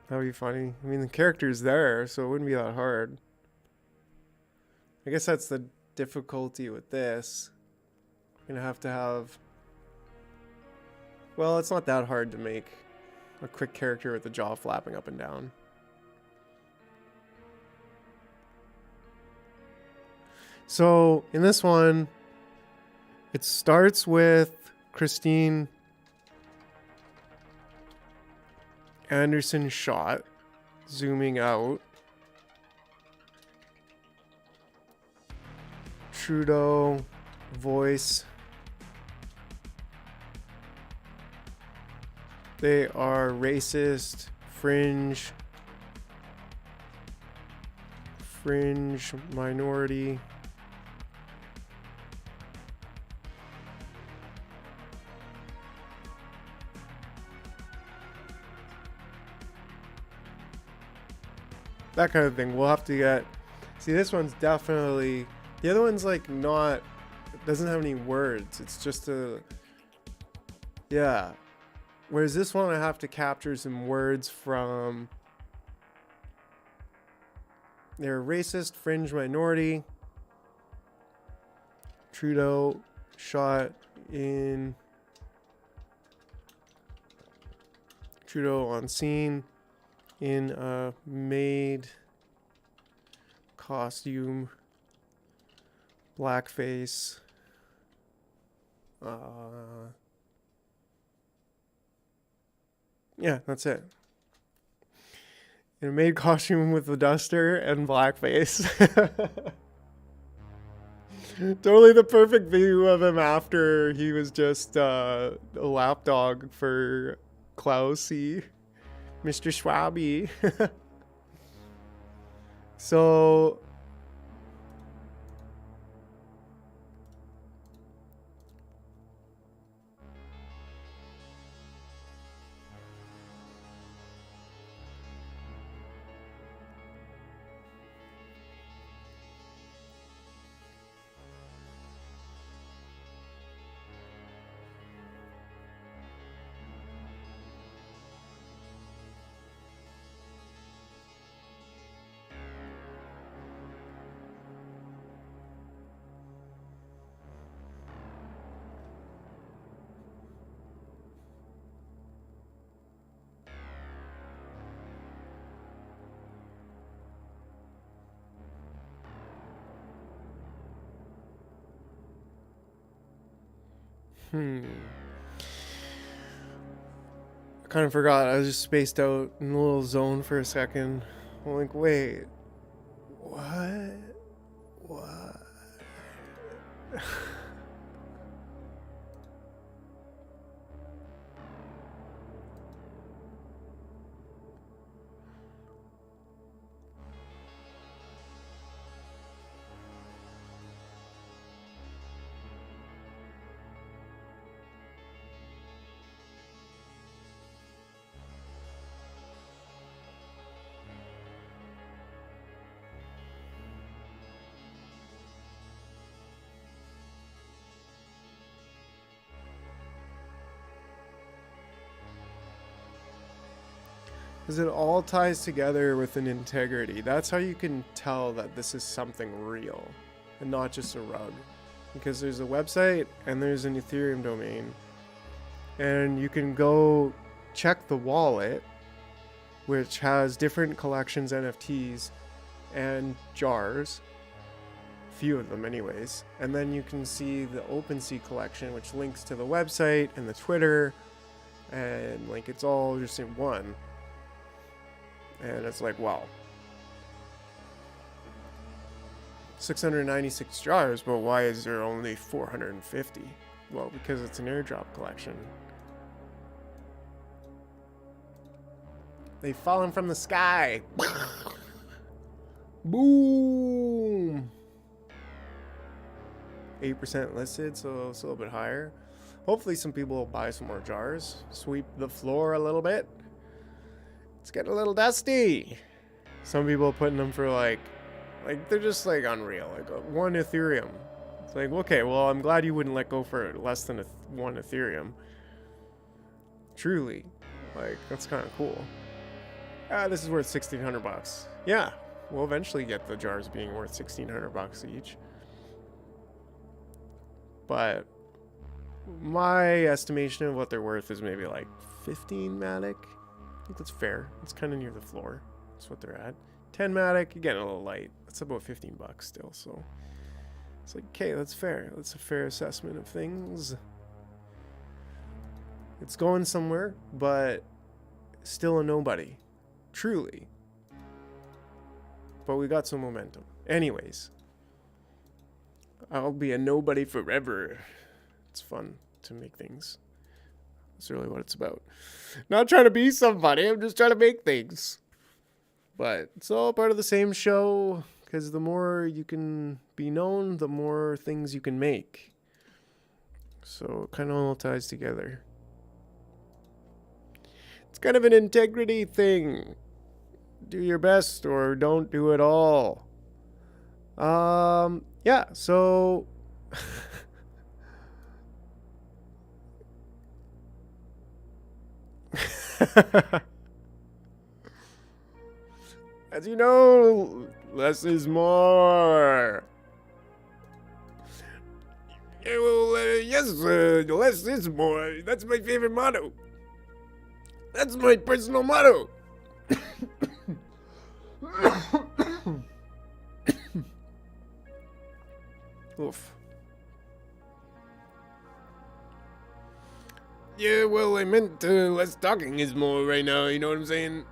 That would be funny. I mean, the character's there, so it wouldn't be that hard. I guess that's the difficulty with this. I'm gonna have to have... Well, it's not that hard to make a quick character with the jaw flapping up and down. So, in this one, it starts with Christine Anderson shot, zooming out. Trudeau voice. They are racist, fringe minority. That kind of thing. We'll have to get... See, this one's definitely... The other one's like not... It doesn't have any words. It's just a... Yeah. Whereas this one I have to capture some words from... They're racist, fringe minority. Trudeau shot in... Trudeau on scene in a maid costume, blackface, Yeah, that's it. In a maid costume with the duster and blackface. Totally the perfect view of him after he was just a lapdog for Klausy, Mr. Schwabi. So I kind of forgot. I was just spaced out in a little zone for a second. I'm like, wait, what? What? Because it all ties together with an integrity. That's how you can tell that this is something real and not just a rug. Because there's a website and there's an Ethereum domain. And you can go check the wallet, which has different collections, NFTs, and jars. Few of them anyways. And then you can see the OpenSea collection, which links to the website and the Twitter. And like it's all just in one. And it's like, wow. 696 jars, but why is there only 450? Well, because it's an airdrop collection. They've fallen from the sky. Boom! 8% listed, so it's a little bit higher. Hopefully some people will buy some more jars. Sweep the floor a little bit. It's getting a little dusty. Some people are putting them for like they're just like unreal. Like 1 Ethereum. It's like, okay, well, I'm glad you wouldn't let go for less than 1 Ethereum. Truly. Like, that's kind of cool. This is worth $1,600. Yeah, we'll eventually get the jars being worth $1,600 each. But my estimation of what they're worth is maybe like 15 Matic. I think that's fair. It's kind of near the floor. That's what they're at. 10 Matic, you're getting a little light. That's about $15 still, so it's like, okay, that's fair. That's a fair assessment of things. It's going somewhere, but still a nobody. Truly. But we got some momentum. Anyways. I'll be a nobody forever. It's fun to make things. That's really what it's about. Not trying to be somebody, I'm just trying to make things. But it's all part of the same show, because the more you can be known, the more things you can make. So it kind of all ties together. It's kind of an integrity thing. Do your best or don't do it all. Yeah, so as you know, less is more. Yeah, well, yes, less is more. That's my favorite motto. That's my personal motto. Oof. Yeah, well, I meant less talking is more right now, you know what I'm saying?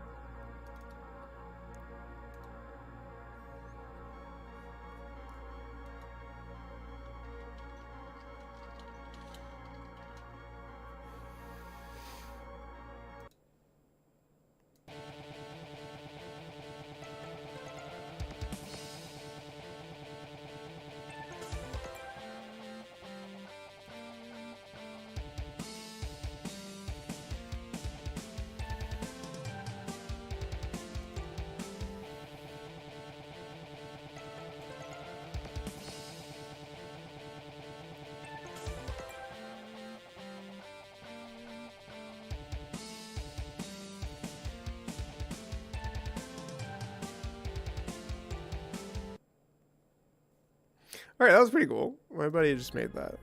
Alright, that was pretty cool. My buddy just made that.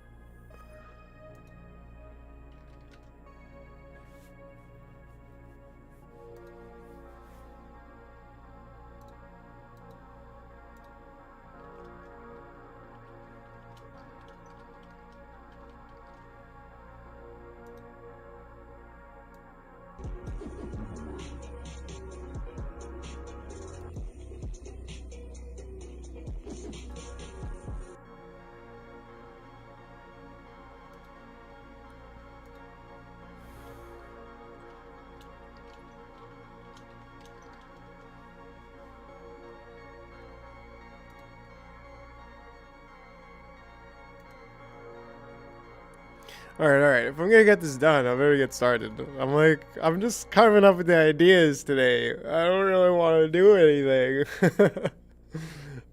Alright. If I'm gonna get this done, I better get started. I'm just coming up with the ideas today. I don't really want to do anything.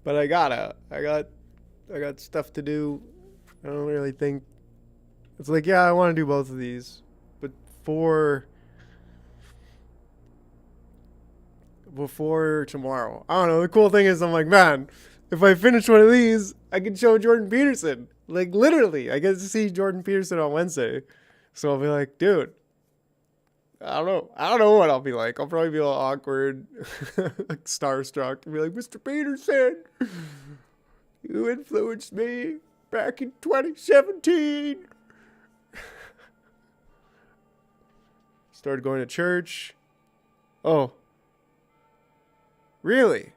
But I got stuff to do. I don't really think... It's like, yeah, I want to do both of these. But before tomorrow. I don't know. The cool thing is I'm like, man, if I finish one of these, I can show Jordan Peterson. Like, literally, I get to see Jordan Peterson on Wednesday. So I'll be like, dude, I don't know what I'll be like. I'll probably be a little awkward, like starstruck, and be like, Mr. Peterson, you influenced me back in 2017. Started going to church. Oh. Really?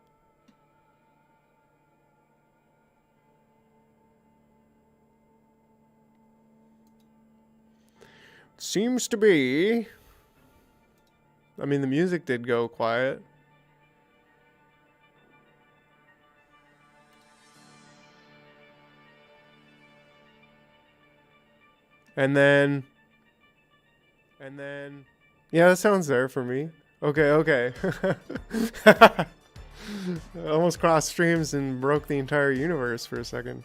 Seems to be. I mean, the music did go quiet. And then. Yeah, that sounds there for me. Okay. I almost crossed streams and broke the entire universe for a second.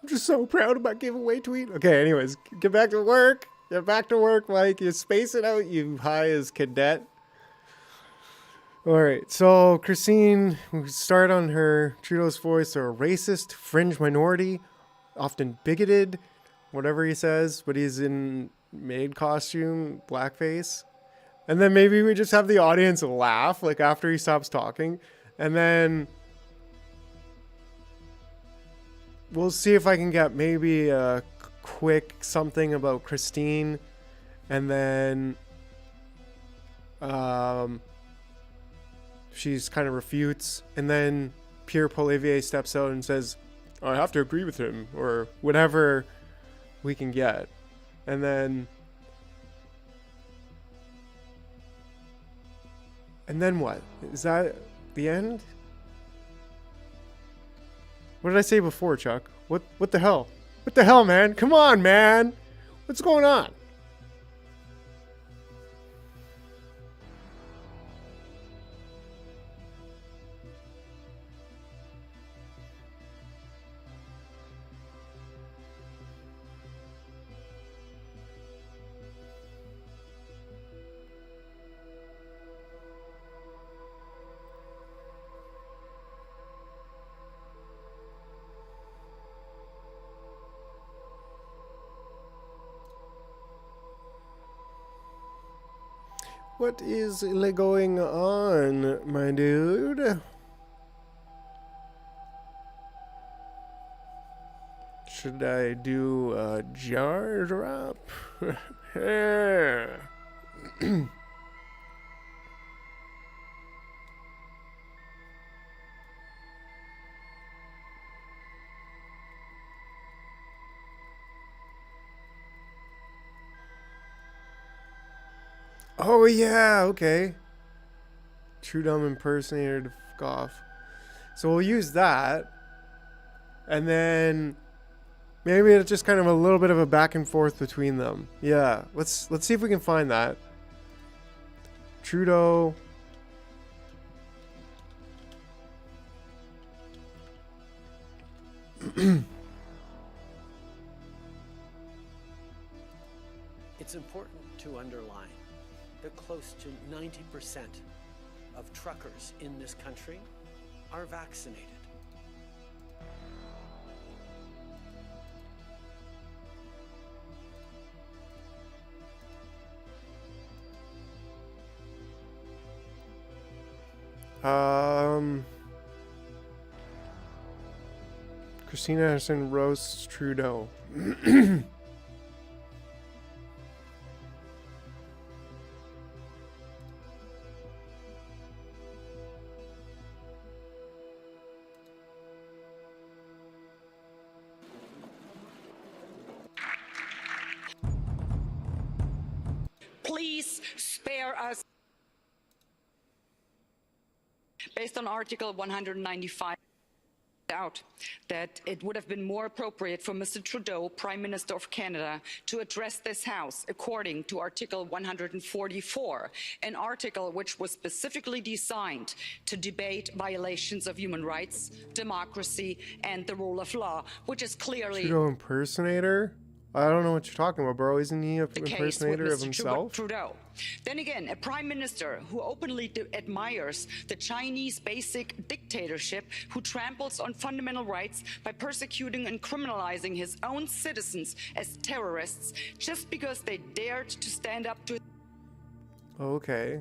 I'm just so proud of my giveaway tweet. Okay, anyways, get back to work. Get back to work, Mike. You space it out, you high as cadet. All right, so Christine, we start on her. Trudeau's voice are a racist, fringe minority, often bigoted, whatever he says, but he's in maid costume, blackface. And then maybe we just have the audience laugh, like after he stops talking. And then we'll see if I can get maybe a quick something about Christine. And then she's kind of refutes. And then Pierre Poilievre steps out and says, I have to agree with him, or whatever we can get. And then what? Is that the end? What did I say before, Chuck? What the hell? What the hell, man? Come on, man. What's going on? What is going on, my dude? Should I do a jar drop? Oh yeah, okay. Trudeau impersonator to fuck off. So we'll use that. And then maybe it's just kind of a little bit of a back and forth between them. Yeah, let's see if we can find that. Trudeau. It's important to underline that close to 90% of truckers in this country are vaccinated. Christina Anderson roasts Trudeau. Please spare us. Based on Article 195, out that it would have been more appropriate for Mr. Trudeau, Prime Minister of Canada, to address this House according to Article 144, an article which was specifically designed to debate violations of human rights, democracy, and the rule of law, which is clearly Trudeau impersonator? I don't know what you're talking about, bro. Isn't he an the case with impersonator of Mr. himself? Trudeau. Then again, a prime minister who openly admires the Chinese basic dictatorship, who tramples on fundamental rights by persecuting and criminalizing his own citizens as terrorists just because they dared to stand up to. Okay.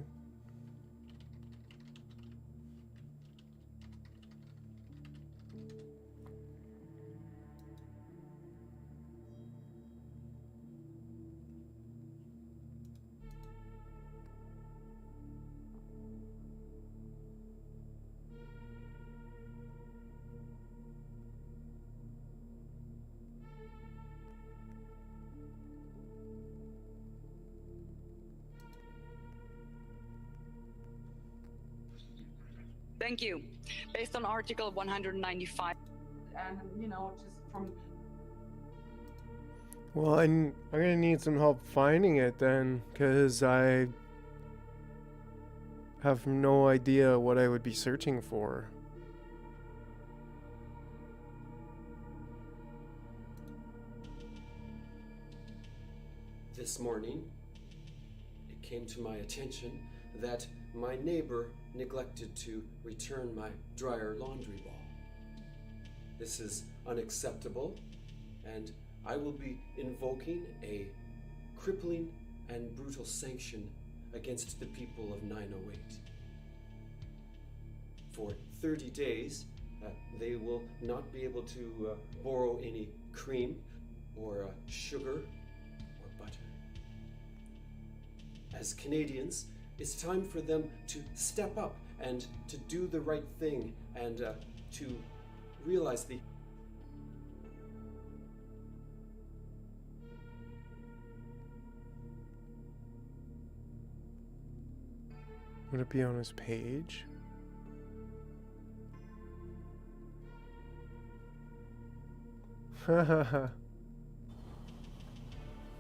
Thank you. Based on Article 195, and just from. Well, I'm gonna need some help finding it then, because I have no idea what I would be searching for. This morning, it came to my attention that my neighbor neglected to return my dryer laundry ball. This is unacceptable, and I will be invoking a crippling and brutal sanction against the people of 908. For 30 days, they will not be able to borrow any cream or sugar or butter. As Canadians, it's time for them to step up and to do the right thing and to realize the Would it be on his page?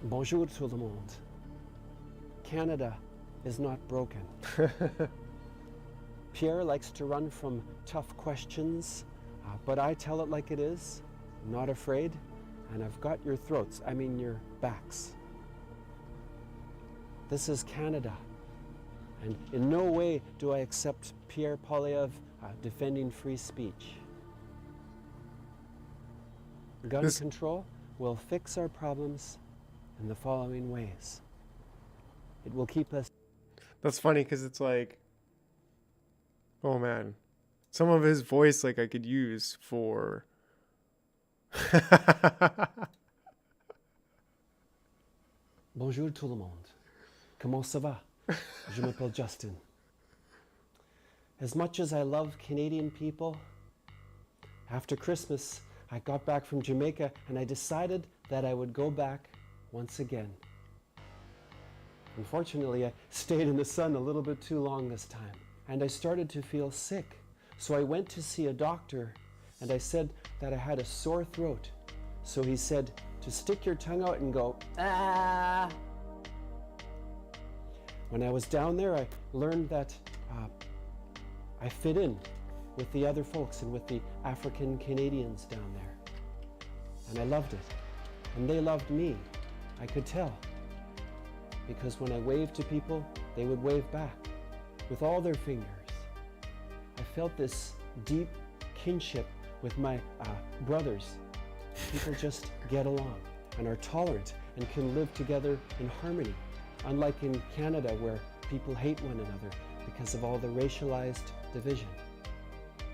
Bonjour tout le monde. Canada is not broken. Pierre likes to run from tough questions, but I tell it like it is, not afraid, and I've got your throats, I mean your backs. This is Canada, and in no way do I accept Pierre Poilievre defending free speech. Gun control will fix our problems in the following ways. It will keep us... That's funny because it's like, oh man, some of his voice like I could use for... Bonjour tout le monde. Comment ça va? Je m'appelle Justin. As much as I love Canadian people, after Christmas, I got back from Jamaica and I decided that I would go back once again. Unfortunately, I stayed in the sun a little bit too long this time, and I started to feel sick. So I went to see a doctor, and I said that I had a sore throat. So he said to stick your tongue out and go, ah. When I was down there, I learned that I fit in with the other folks and with the African Canadians down there. And I loved it. And they loved me. I could tell. Because when I waved to people, they would wave back with all their fingers. I felt this deep kinship with my brothers. People just get along and are tolerant and can live together in harmony. Unlike in Canada, where people hate one another because of all the racialized division.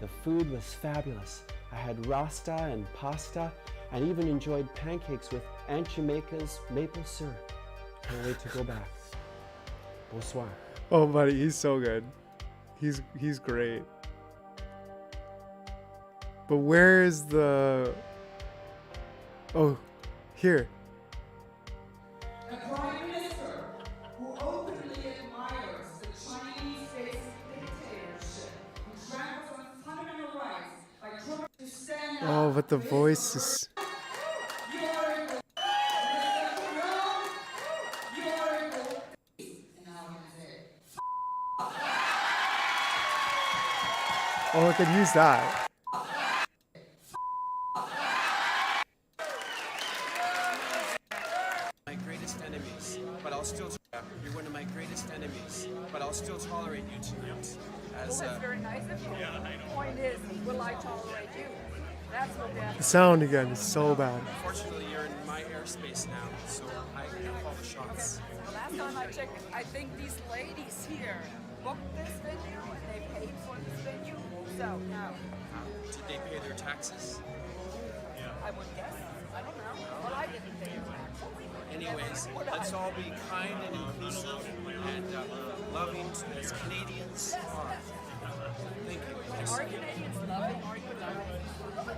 The food was fabulous. I had rasta and pasta, and even enjoyed pancakes with Aunt Jamaica's maple syrup. Can't wait to go back. Bonsoir. Oh, buddy, he's so good. He's great. But where is the... Oh, here. The Prime Minister, who openly admires the Chinese-based dictatorship, who tramples on fundamental rights by trying to stand up. Oh, but the voice is... Oh, I could use that. My greatest enemies, but I'll still. You're one of my greatest enemies, but I'll still tolerate you tonight. Well, that's very nice of you. The point is, will I tolerate you? That's what that. The sound again is so bad. Unfortunately, you're in my airspace now, so I can call the shots. Well, last time I checked, I think these ladies here booked this venue and they paid for this venue. So, no. Did they pay their taxes? I would guess. I don't know. Well, I didn't pay taxes. Anyways, let's all be kind and inclusive and loving as Canadians are. Thank you. Are Canadians loving? Are you loving?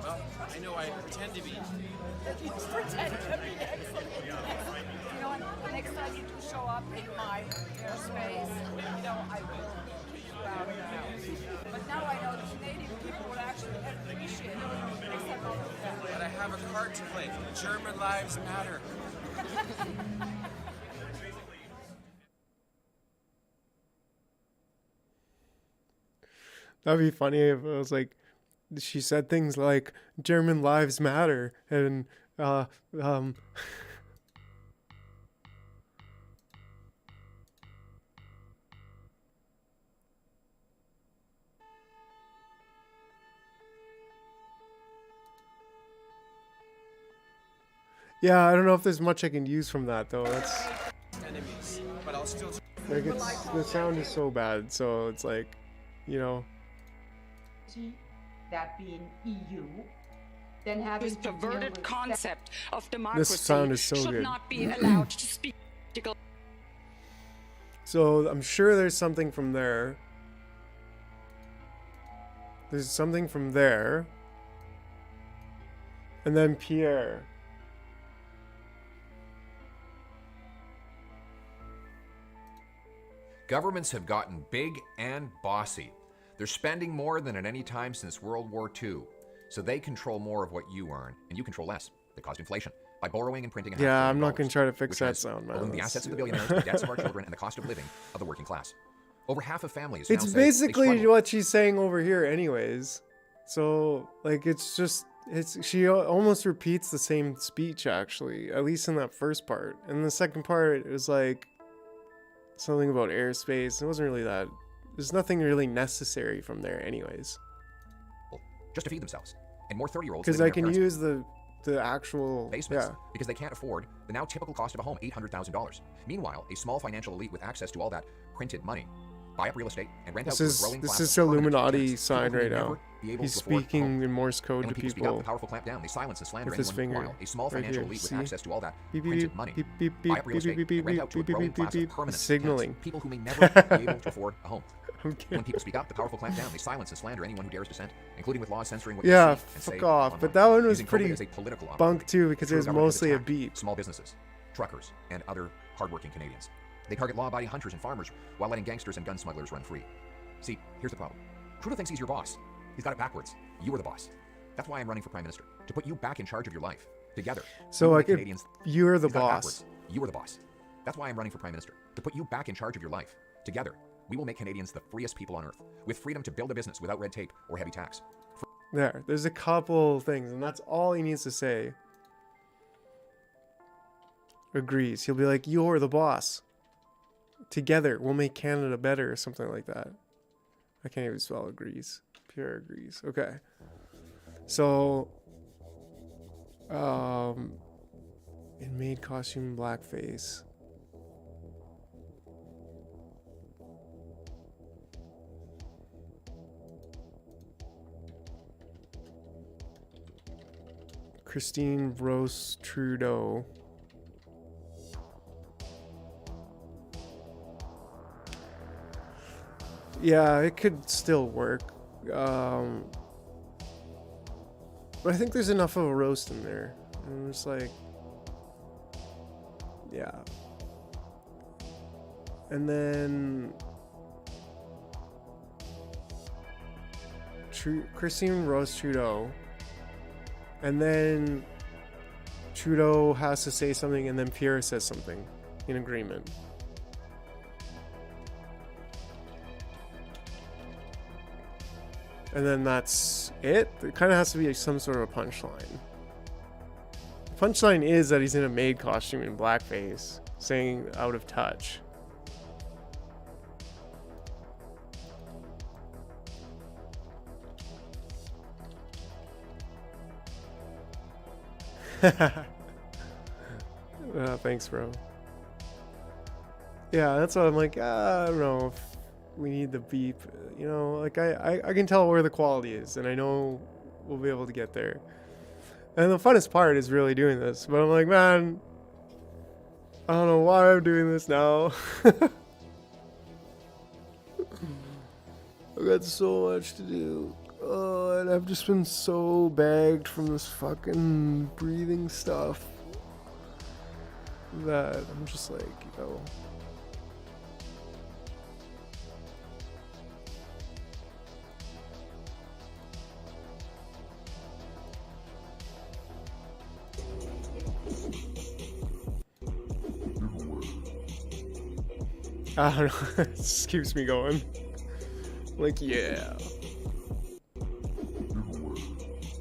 Well, I know I pretend to be. You pretend to be excellent. You know what? The next time you do show up in my airspace, you know, I will kick you out of the house. But now I know the Canadian people would actually appreciate it. Next time I'll do that. But I have a card to play. German lives matter. That'd be funny if it was like, she said things like, German lives matter, and, Yeah, I don't know if there's much I can use from that though. That's enemies, but I'll still. like the sound is so bad, so it's like, you know. That being EU, then having This to deal perverted with concept of democracy sound is so should good. not be allowed to speak. So I'm sure there's something from there. There's something from there. And then Pierre. Governments have gotten big and bossy. They're spending more than at any time since World War II. So they control more of what you earn, and you control less. They caused inflation by borrowing and printing. Yeah, I'm not going to try to fix that sound, man. Ballooned the assets of the billionaires, the debts of our children, and the cost of living of the working class. Over half of families now It's say they basically struggle. what she's saying over here anyways. So, like, it's just, she almost repeats the same speech, actually. At least in that first part. And the second part is like something about airspace. It wasn't really that. There's nothing really necessary from there anyways. Just to feed themselves. And more 30-year-olds Because live I in their can parents' use the actual basements yeah. because they can't afford the now typical cost of a home, $800,000. Meanwhile, a small financial elite with access to all that printed money buy up real estate and rent out to a growing class This is of permanent Illuminati tenants, sign people who right may now. never be able He's to afford a home. speaking in Morse code And when to people speak people. out, the powerful clamp down. They silence and slander With his anyone finger who, while a small right financial here. elite with See? access to all that Beep, beep, printed beep, money beep, beep, buy up real beep, estate beep, beep, and rent out to a beep, beep, growing beep, class beep, of permanent signaling. tenants, people who may never be able to afford a home. When people speak out, the powerful clamp down. They silence and slander anyone who dares dissent, including with laws censoring what Yeah, you see and say fuck off. online. But that one was Using COVID pretty as a political bunk opportunity. too, because it The was federal government has mostly a attacked beat. small businesses, truckers, and other hardworking Canadians. They target law-abiding hunters and farmers while letting gangsters and gun smugglers run free. See, here's the problem. Trudeau thinks he's your boss. He's got it backwards. You are the boss. That's why I'm running for Prime Minister, to put you back in charge of your life. Together. So, we will like, make if Canadians- you're the He's got it boss. backwards. You are the boss. That's why I'm running for Prime Minister, to put you back in charge of your life. Together, we will make Canadians the freest people on earth, with freedom to build a business without red tape or heavy tax. There's a couple things, and that's all he needs to say. Agrees. He'll be like, you're the boss. Together, we'll make Canada better, or something like that. I can't even spell agrees. Pure agrees. Okay. So, in maid costume blackface. Christine Rose Trudeau. Yeah, it could still work. But I think there's enough of a roast in there. And it's like, yeah. And then Christine Rose Trudeau. And then Trudeau has to say something, and then Pierre says something in agreement. And then that's it. There kind of has to be some sort of a punchline. The punchline is that he's in a maid costume in blackface, saying out of touch. Thanks, bro. Yeah, that's what I'm like. I don't know if we need the beep. You know, like I can tell where the quality is, and I know we'll be able to get there. And the funnest part is really doing this. But I'm like, man, I don't know why I'm doing this now. I've got so much to do. Oh, and I've just been so bagged from this fucking breathing stuff that I'm just like, you know. I don't know. It just keeps me going. Like, yeah.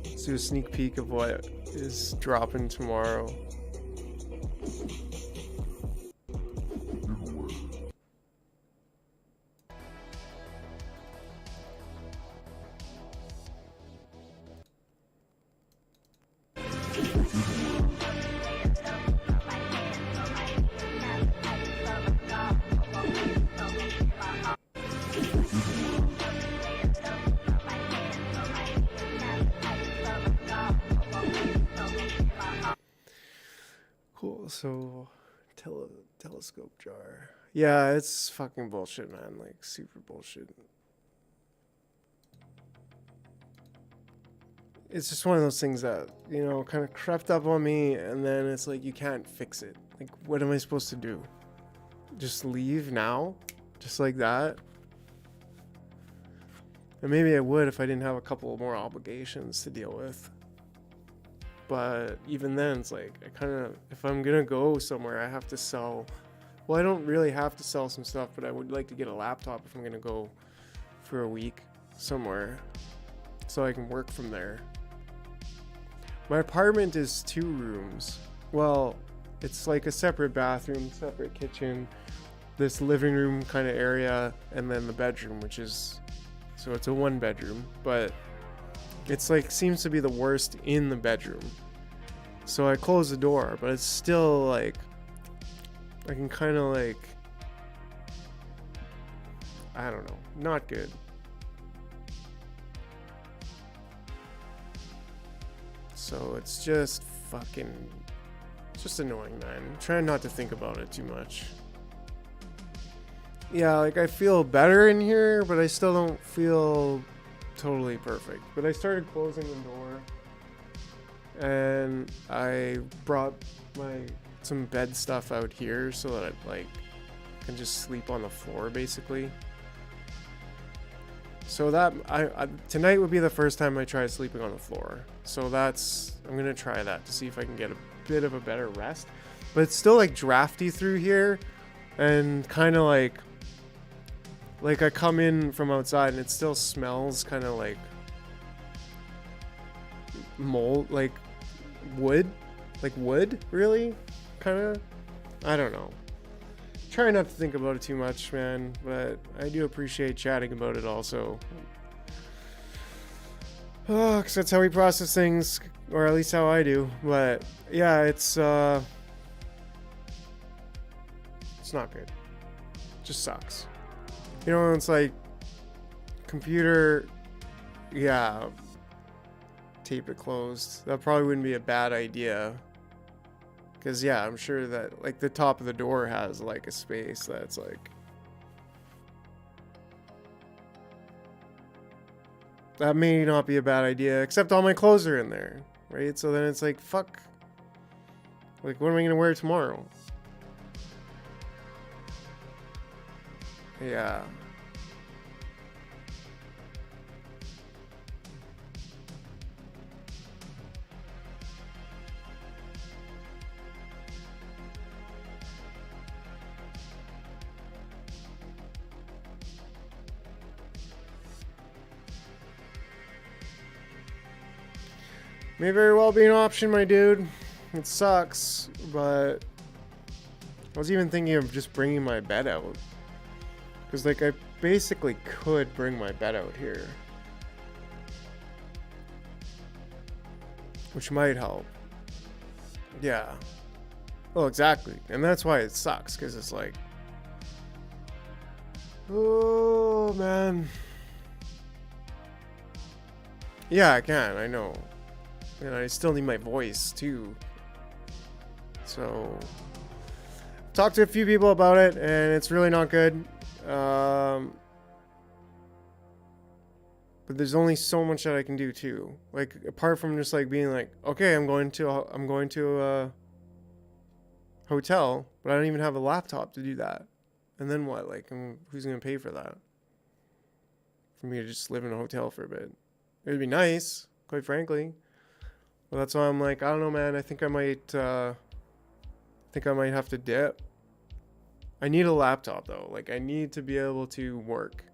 Let's do a sneak peek of what is dropping tomorrow. So, telescope jar. Yeah, it's fucking bullshit, man. Like, super bullshit. It's just one of those things that, you know, kind of crept up on me, and then it's like, you can't fix it. Like, what am I supposed to do? Just leave now? Just like that? And maybe I would if I didn't have a couple more obligations to deal with. But even then, it's like, I kind of, if I'm gonna go somewhere, I have to sell. Well, I don't really have to sell some stuff, but I would like to get a laptop if I'm gonna go for a week somewhere, so I can work from there. My apartment is 2 rooms. Well, it's like a separate bathroom, separate kitchen, this living room kind of area, and then the bedroom, which is, so it's a 1 bedroom, but it's like, seems to be the worst in the bedroom. So I close the door, but it's still like, I can kind of like, I don't know, not good. So it's just fucking, it's just annoying, man. I'm trying not to think about it too much. Yeah, like I feel better in here, but I still don't feel totally perfect. But I started closing the door, and I brought some bed stuff out here so that I like can just sleep on the floor basically. So that tonight would be the first time I try sleeping on the floor. So I'm gonna try that to see if I can get a bit of a better rest. But it's still like drafty through here, and kind of like I come in from outside and it still smells kind of like mold, like wood, really, kind of. I don't know. Try not to think about it too much, man, but I do appreciate chatting about it also. Oh, because that's how we process things, or at least how I do. But yeah, it's not good. Just sucks. You know, it's like computer, yeah, tape it closed. That probably wouldn't be a bad idea. Because, yeah, I'm sure that, like, the top of the door has, like, a space that's, like... That may not be a bad idea, except all my clothes are in there, right? So then it's like, fuck. Like, what am I going to wear tomorrow? Yeah. May very well be an option, my dude. It sucks, but I was even thinking of just bringing my bed out. Because, like, I basically could bring my bed out here. Which might help. Yeah. Well, exactly. And that's why it sucks, because it's like... Oh, man. Yeah, I can, I know. And I still need my voice, too. So... Talked to a few people about it, and it's really not good. But there's only so much that I can do, too. Like, apart from just, like, being like, okay, I'm going to a hotel, but I don't even have a laptop to do that. And then what? Like, who's going to pay for that? For me to just live in a hotel for a bit. It would be nice, quite frankly. Well, that's why I'm like, I don't know, man. I think I might have to dip. I need a laptop, though. Like, I need to be able to work.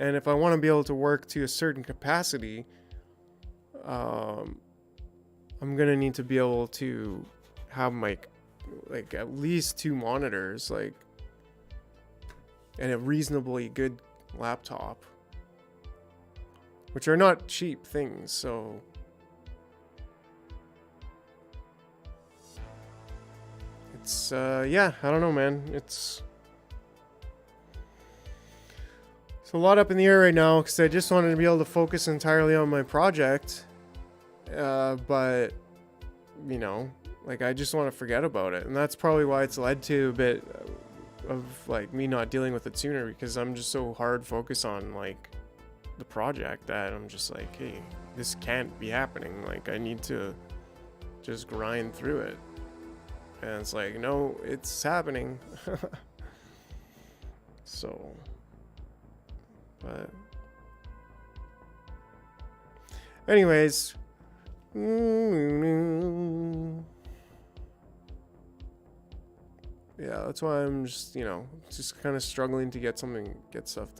And if I want to be able to work to a certain capacity, I'm going to need to be able to have like at least 2 monitors, like, and a reasonably good laptop, which are not cheap things, so... It's, yeah, I don't know, man. It's a lot up in the air right now, because I just wanted to be able to focus entirely on my project. But, you know, like, I just want to forget about it. And that's probably why it's led to a bit of, like, me not dealing with it sooner, because I'm just so hard focused on, like, the project that I'm just like, hey, this can't be happening. Like, I need to just grind through it. And it's like, no, it's happening. So, but anyways, yeah, that's why I'm just, you know, just kind of struggling to get stuff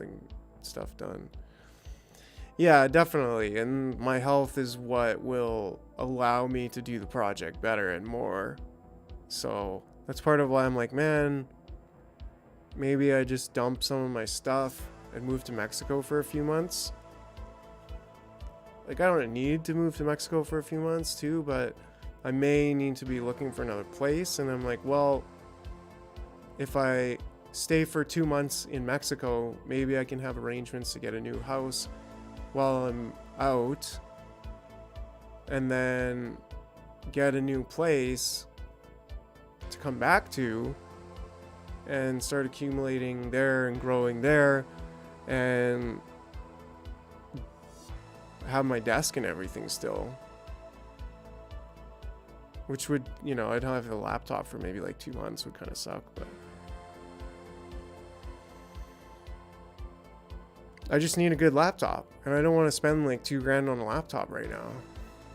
done. Yeah, definitely. And my health is what will allow me to do the project better and more. So that's part of why I'm like, man, maybe I just dump some of my stuff and move to Mexico for a few months. Like, I don't need to move to Mexico for a few months too, but I may need to be looking for another place. And I'm like, well, if I stay for 2 months in Mexico, maybe I can have arrangements to get a new house while I'm out, and then get a new place to come back to and start accumulating there and growing there and have my desk and everything still. Which would, you know, I'd have a laptop for maybe like 2 months, would kind of suck, but I just need a good laptop, and I don't want to spend like $2,000 on a laptop right now.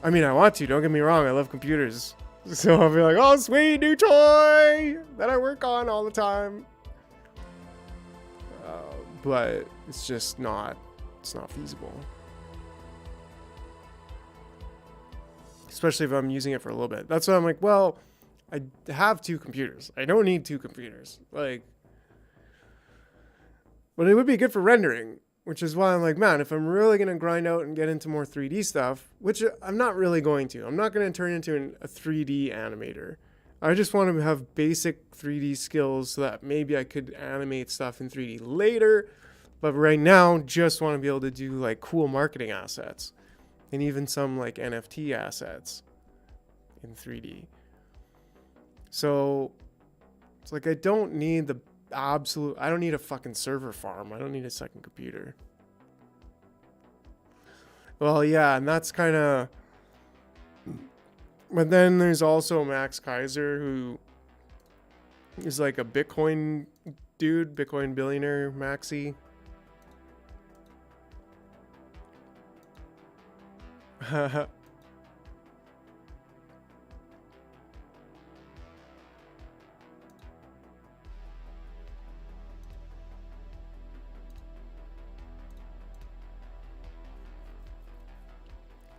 I mean, I want to, don't get me wrong, I love computers. So I'll be like, oh, sweet new toy that I work on all the time. But it's just not, it's not feasible. Especially if I'm using it for a little bit. That's why I'm like, well, I have 2 computers. I don't need 2 computers. Like, but it would be good for rendering. Which is why I'm like, man, if I'm really going to grind out and get into more 3D stuff, which I'm not really going to. I'm not going to turn into a 3D animator. I just want to have basic 3D skills so that maybe I could animate stuff in 3D later. But right now, just want to be able to do like cool marketing assets. And even some like NFT assets in 3D. So it's like, I don't need the I don't need a fucking server farm. I don't need a second computer. Well, yeah, and that's kind of... But then there's also Max Kaiser, who is like a Bitcoin dude, Bitcoin billionaire, Maxi.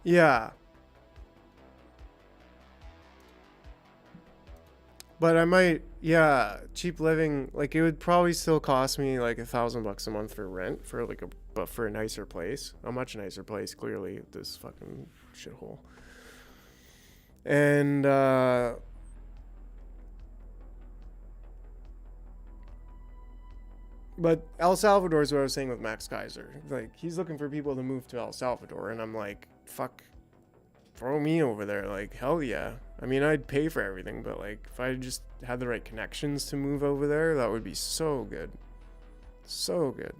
Yeah. But I might, yeah, cheap living, like it would probably still cost me like $1,000 a month for rent for like but for a nicer place, a much nicer place, clearly, this fucking shithole. And, but El Salvador is what I was saying with Max Kaiser. Like, he's looking for people to move to El Salvador, and I'm like, fuck, throw me over there. Like, hell yeah. I mean, I'd pay for everything, but like, if I just had the right connections to move over there, that would be so good. So good.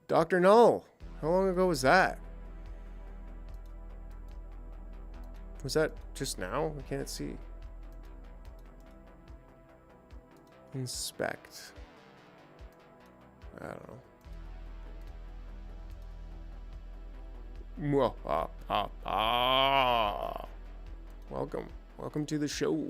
Dr. Null, how long ago was that? Was that just now? I can't see. Inspect. I don't know. Welcome. Welcome to the show.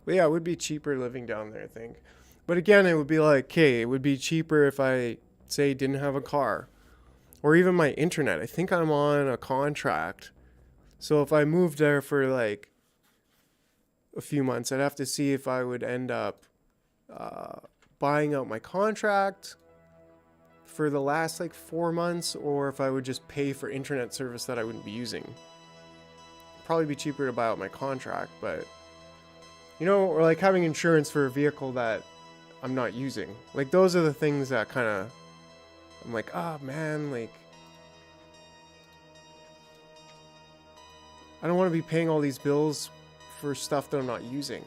But yeah, it would be cheaper living down there, I think. But again, it would be like, okay, it would be cheaper if I, say, didn't have a car. or even my internet. I think I'm on a contract. So if I moved there for like a few months, I'd have to see if I would end up buying out my contract for the last like 4 months, or if I would just pay for internet service that I wouldn't be using. Probably be cheaper to buy out my contract, but you know, or like having insurance for a vehicle that I'm not using. Like those are the things that kind of, I'm like, ah, man, like I don't want to be paying all these bills for stuff that I'm not using.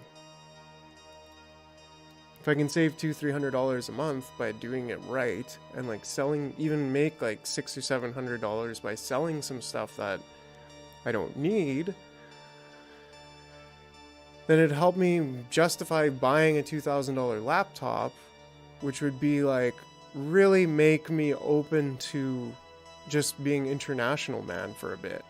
If I can save $200-300 a month by doing it right, and like selling, even make like $600 or $700 by selling some stuff that I don't need, then it'd help me justify buying a $2,000 laptop, which would be like really make me open to just being international, man, for a bit.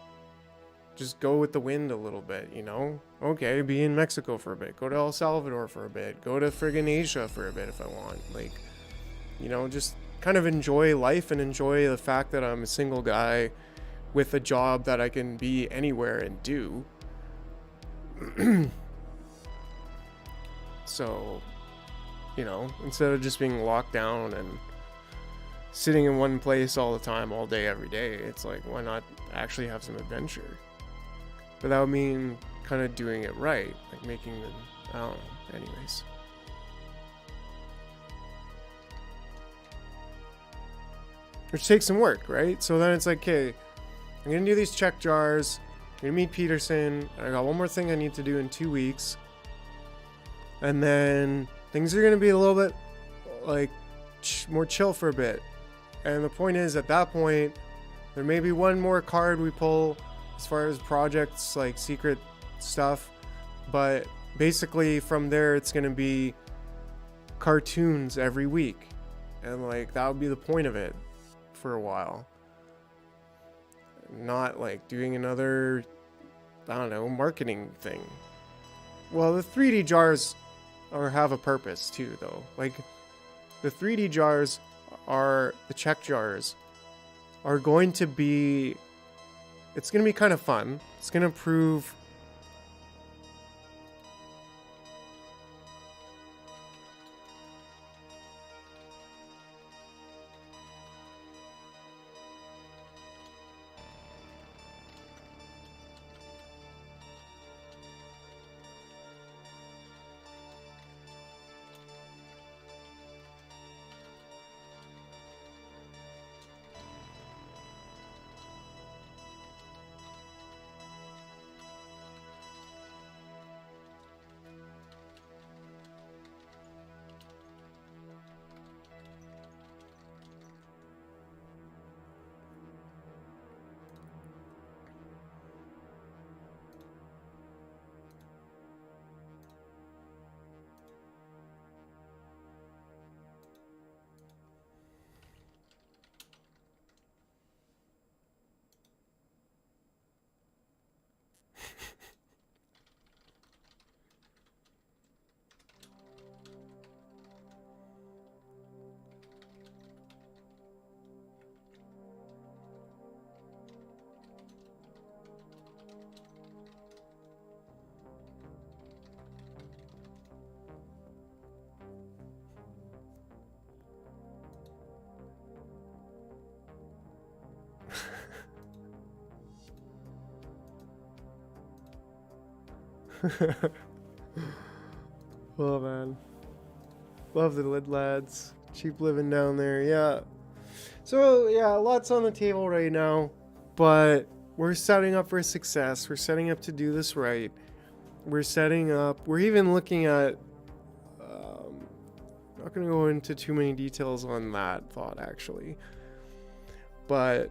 Just go with the wind a little bit, you know? Okay, be in Mexico for a bit. Go to El Salvador for a bit. Go to friggin' Asia for a bit if I want. Like, you know, just kind of enjoy life and enjoy the fact that I'm a single guy with a job that I can be anywhere and do. So, you know, instead of just being locked down and sitting in one place all the time, all day, every day, it's like, why not actually have some adventure? But that would mean kind of doing it right, like making the, I don't know, anyways. Which takes some work, right? So then it's like, okay, I'm gonna do these check jars, I'm gonna meet Peterson, I got one more thing I need to do in 2 weeks, and then things are gonna be a little bit like more chill for a bit. And the point is, at that point, there may be one more card we pull as far as projects, like secret stuff, but basically from there it's gonna be cartoons every week, and like that would be the point of it for a while. Not like doing another, I don't know, marketing thing. Well, the 3D jars have a purpose too, though. Like the 3D jars are, the check jars are going to be, it's going to be kind of fun. It's going to prove oh man, love the Lid lads. Cheap living down there, yeah. So yeah, lots on the table right now, but we're setting up for success. We're setting up to do this right. We're setting up, we're even looking at, not gonna go into too many details on that thought actually, but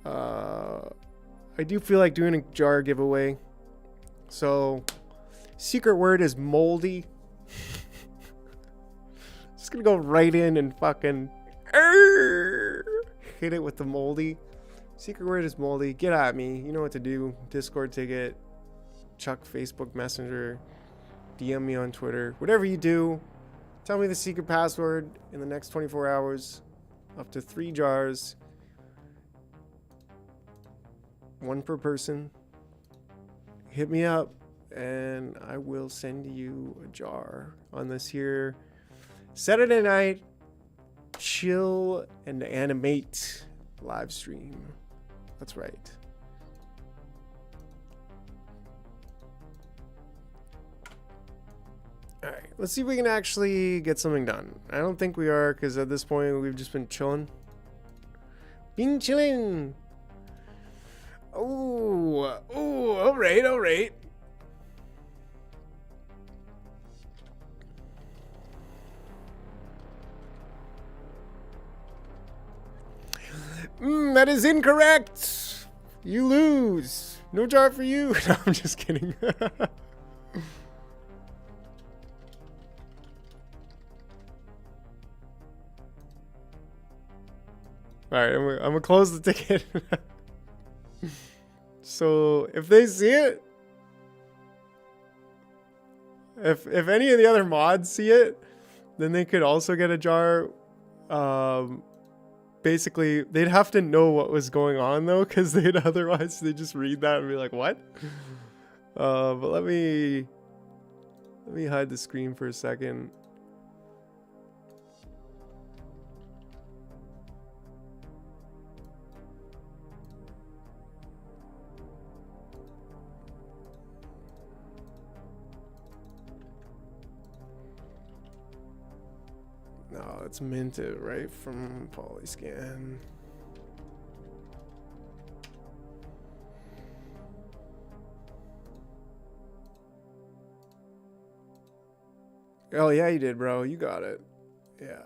I do feel like doing a jar giveaway. So secret word is moldy. Just gonna go right in and fucking hit it with the moldy. Secret word is moldy. Get at me. You know what to do. Discord ticket, Chuck Facebook Messenger, DM me on Twitter. Whatever you do, tell me the secret password in the next 24 hours. Up to 3 jars. one per person. Hit me up and I will send you a jar on this here Saturday night chill and animate live stream. That's right. Alright, let's see if we can actually get something done. I don't think we are, because at this point we've just been chilling. Being chilling! Oh, alright, alright. That is incorrect! You lose! No jar for you! No, I'm just kidding. Alright, I'm gonna close the ticket. So, if they see it, if any of the other mods see it, then they could also get a jar. Basically, they'd have to know what was going on though, because they'd otherwise they just read that and be like, what? But let me hide the screen for a second. No, it's minted right from Polyscan. Oh yeah, you did, bro. You got it. Yeah.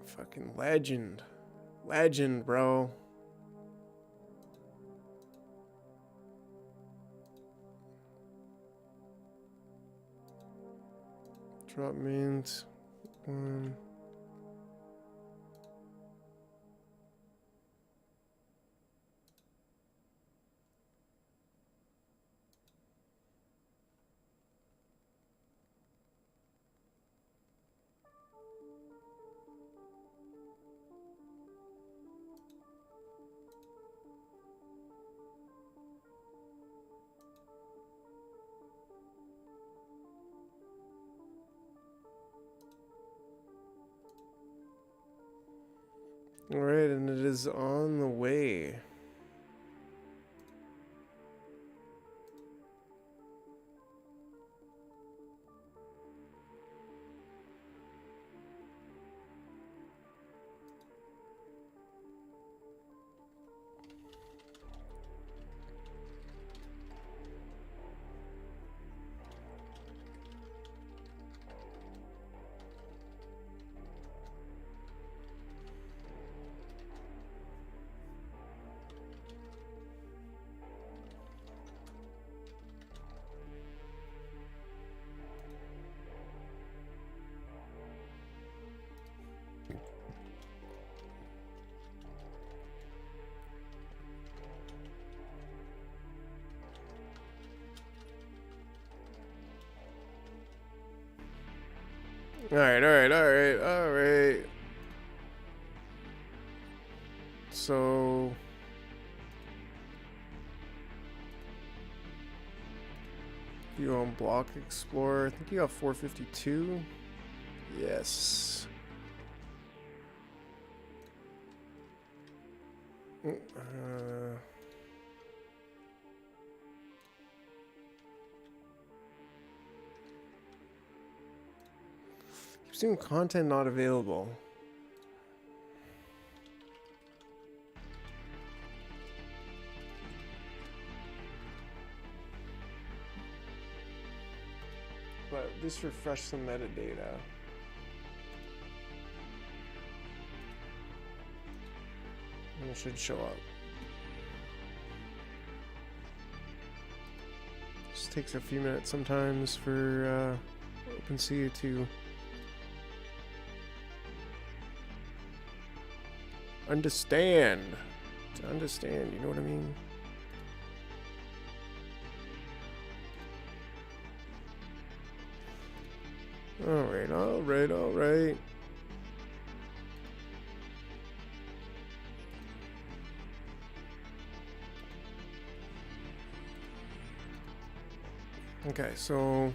Fucking legend. Legend, bro. Drop mint. One. All right, and it is on the way. All right. So you on Block Explorer, I think you got 452. Yes. Keep content not available. But just refresh some metadata. And it should show up. Just takes a few minutes sometimes for OpenSea to understand. To understand, you know what I mean? All right. Okay, so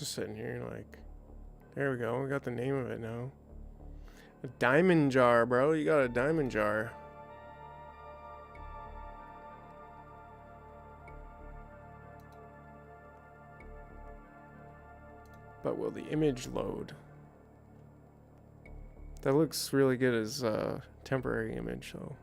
just sitting here like, there we go. We got the name of it now. A diamond jar, bro. You got a diamond jar. But will the image load? That looks really good as a temporary image, though.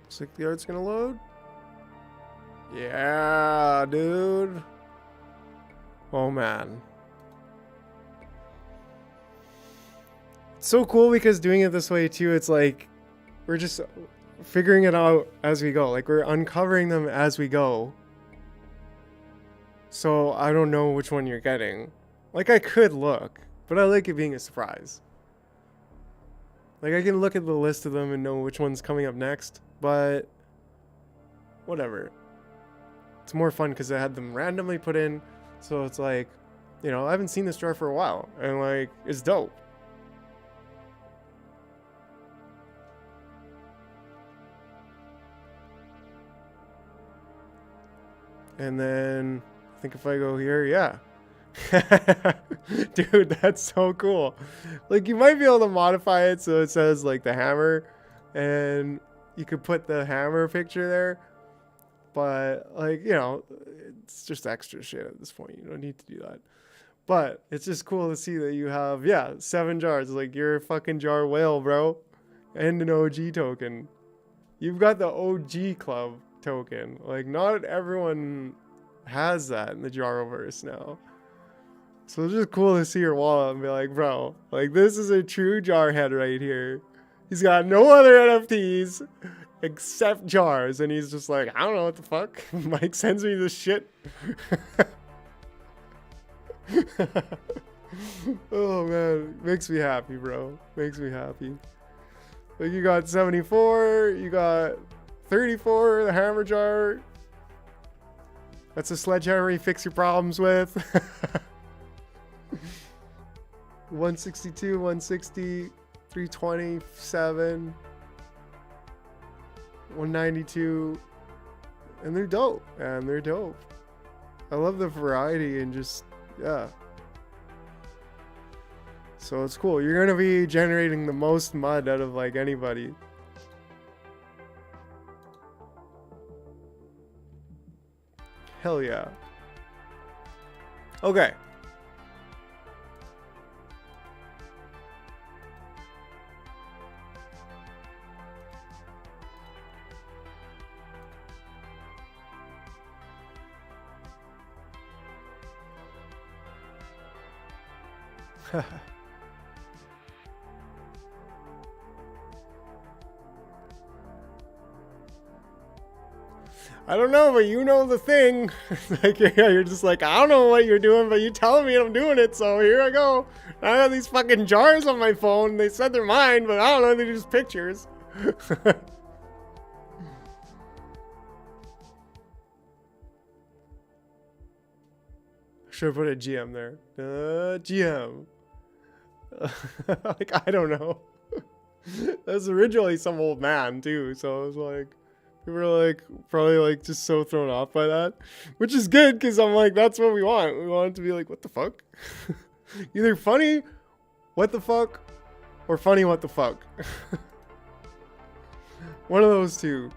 Looks like the art's gonna load. Yeah, dude. Oh man. It's so cool because doing it this way too, it's like we're just figuring it out as we go. Like we're uncovering them as we go. So I don't know which one you're getting. Like I could look, but I like it being a surprise. Like I can look at the list of them and know which one's coming up next, but whatever. It's more fun because I had them randomly put in, so it's like, you know, I haven't seen this jar for a while, and like, it's dope. And then, I think if I go here, yeah. Dude, that's so cool. Like, you might be able to modify it so it says, like, the hammer, and you could put the hammer picture there. But, like, you know, it's just extra shit at this point. You don't need to do that. But it's just cool to see that you have, yeah, 7 jars. Like, you're a fucking jar whale, bro. And an OG token. You've got the OG club token. Like, not everyone has that in the Jarroverse now. So it's just cool to see your wallet and be like, bro, like, this is a true jarhead right here. He's got no other NFTs except jars, and he's just like, I don't know what the fuck. Mike sends me this shit. Oh man, makes me happy, bro. Makes me happy. Like you got 74, you got 34, the hammer jar. That's a sledgehammer you fix your problems with. 162, 160, 327, 192. And they're dope, man. They're dope. I love the variety and just, yeah. So it's cool. You're gonna be generating the most mud out of like anybody. Hell yeah. Okay. I don't know, but you know the thing. Like, yeah, you're just like, I don't know what you're doing, but you telling me I'm doing it, so here I go. I have these fucking jars on my phone. They said they're mine, but I don't know, they're just pictures. Should have put a GM there. GM. Like, I don't know. That was originally some old man, too, so I was like... People were like, probably like just so thrown off by that, which is good because I'm like, that's what we want. We want it to be like, what the fuck? Either funny, what the fuck, or funny, what the fuck. One of those two.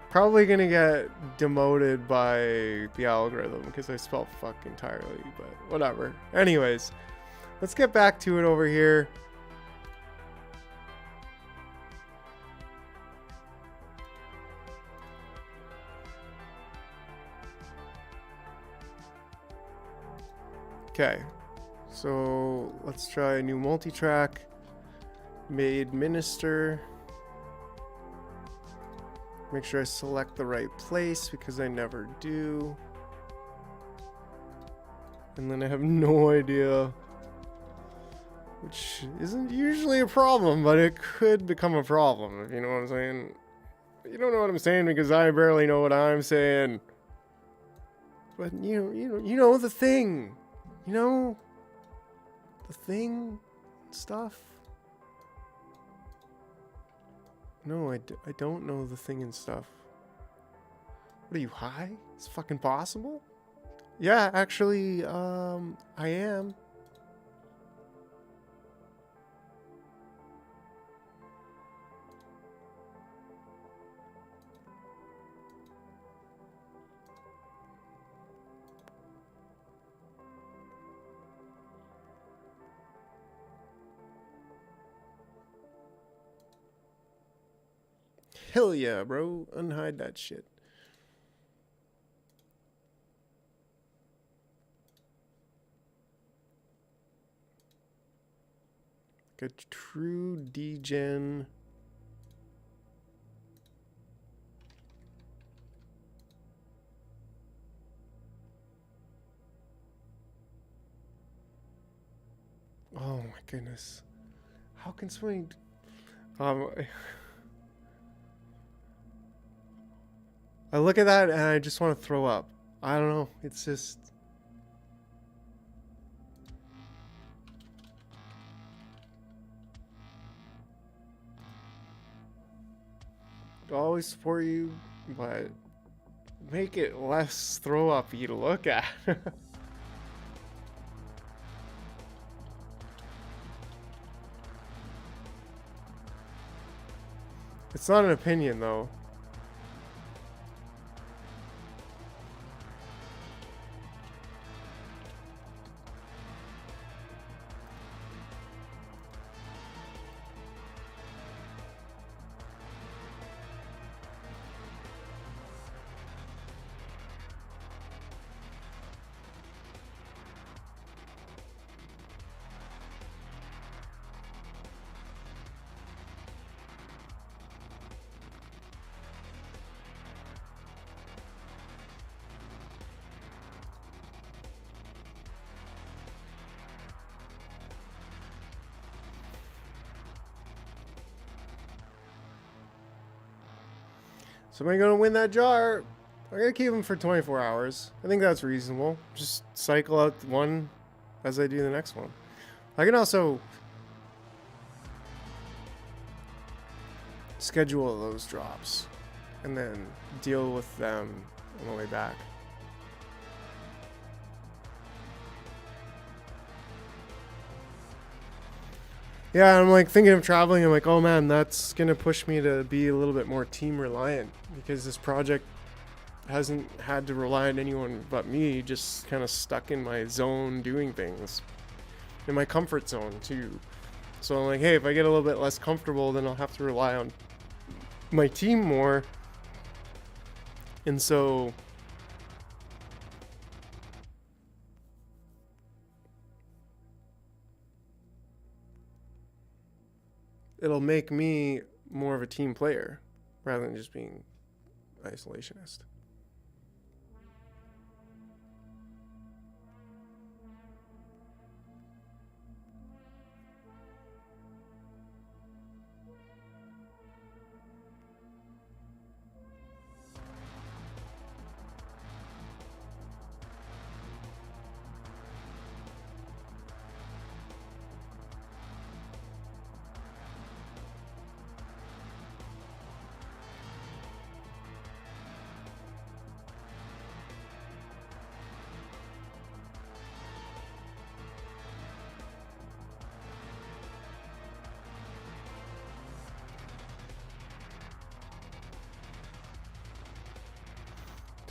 Probably gonna get demoted by the algorithm because I spelled fuck entirely, but whatever. Anyways, let's get back to it over here. Okay, so let's try a new multi-track. Made minister. Make sure I select the right place because I never do. And then I have no idea, which isn't usually a problem, but it could become a problem, if you know what I'm saying. You don't know what I'm saying because I barely know what I'm saying. But you know the thing. You know the thing stuff. No, I don't know the thing and stuff. What are you, high? It's fucking possible? Yeah, actually, I am. Hell yeah, bro. Unhide that shit. Like a true degen. Oh my goodness. How can somebody... I look at that and I just want to throw up. I don't know. It's just... I'll always support you, but make it less throw up-y to look at. It's not an opinion, though. So am I going to win that jar? I'm going to keep them for 24 hours. I think that's reasonable. Just cycle out one as I do the next one. I can also schedule those drops and then deal with them on the way back. Yeah, I'm like thinking of traveling. I'm like, oh man, that's gonna push me to be a little bit more team reliant because this project hasn't had to rely on anyone but me, just kind of stuck in my zone doing things, in my comfort zone too. So I'm like, hey, if I get a little bit less comfortable, then I'll have to rely on my team more. And so it'll make me more of a team player rather than just being isolationist.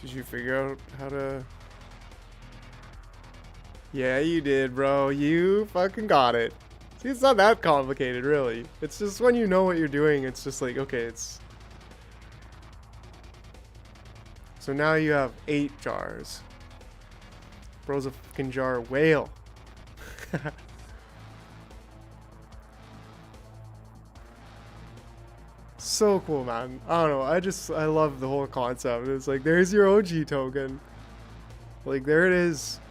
Did you figure out how to... Yeah, you did, bro. You fucking got it. See, it's not that complicated, really. It's just when you know what you're doing, it's just like, okay, it's... So now you have 8 jars. Bro's a fucking jar whale. So cool, man. I don't know. I love the whole concept. It's like, there's your OG token. Like, there it is.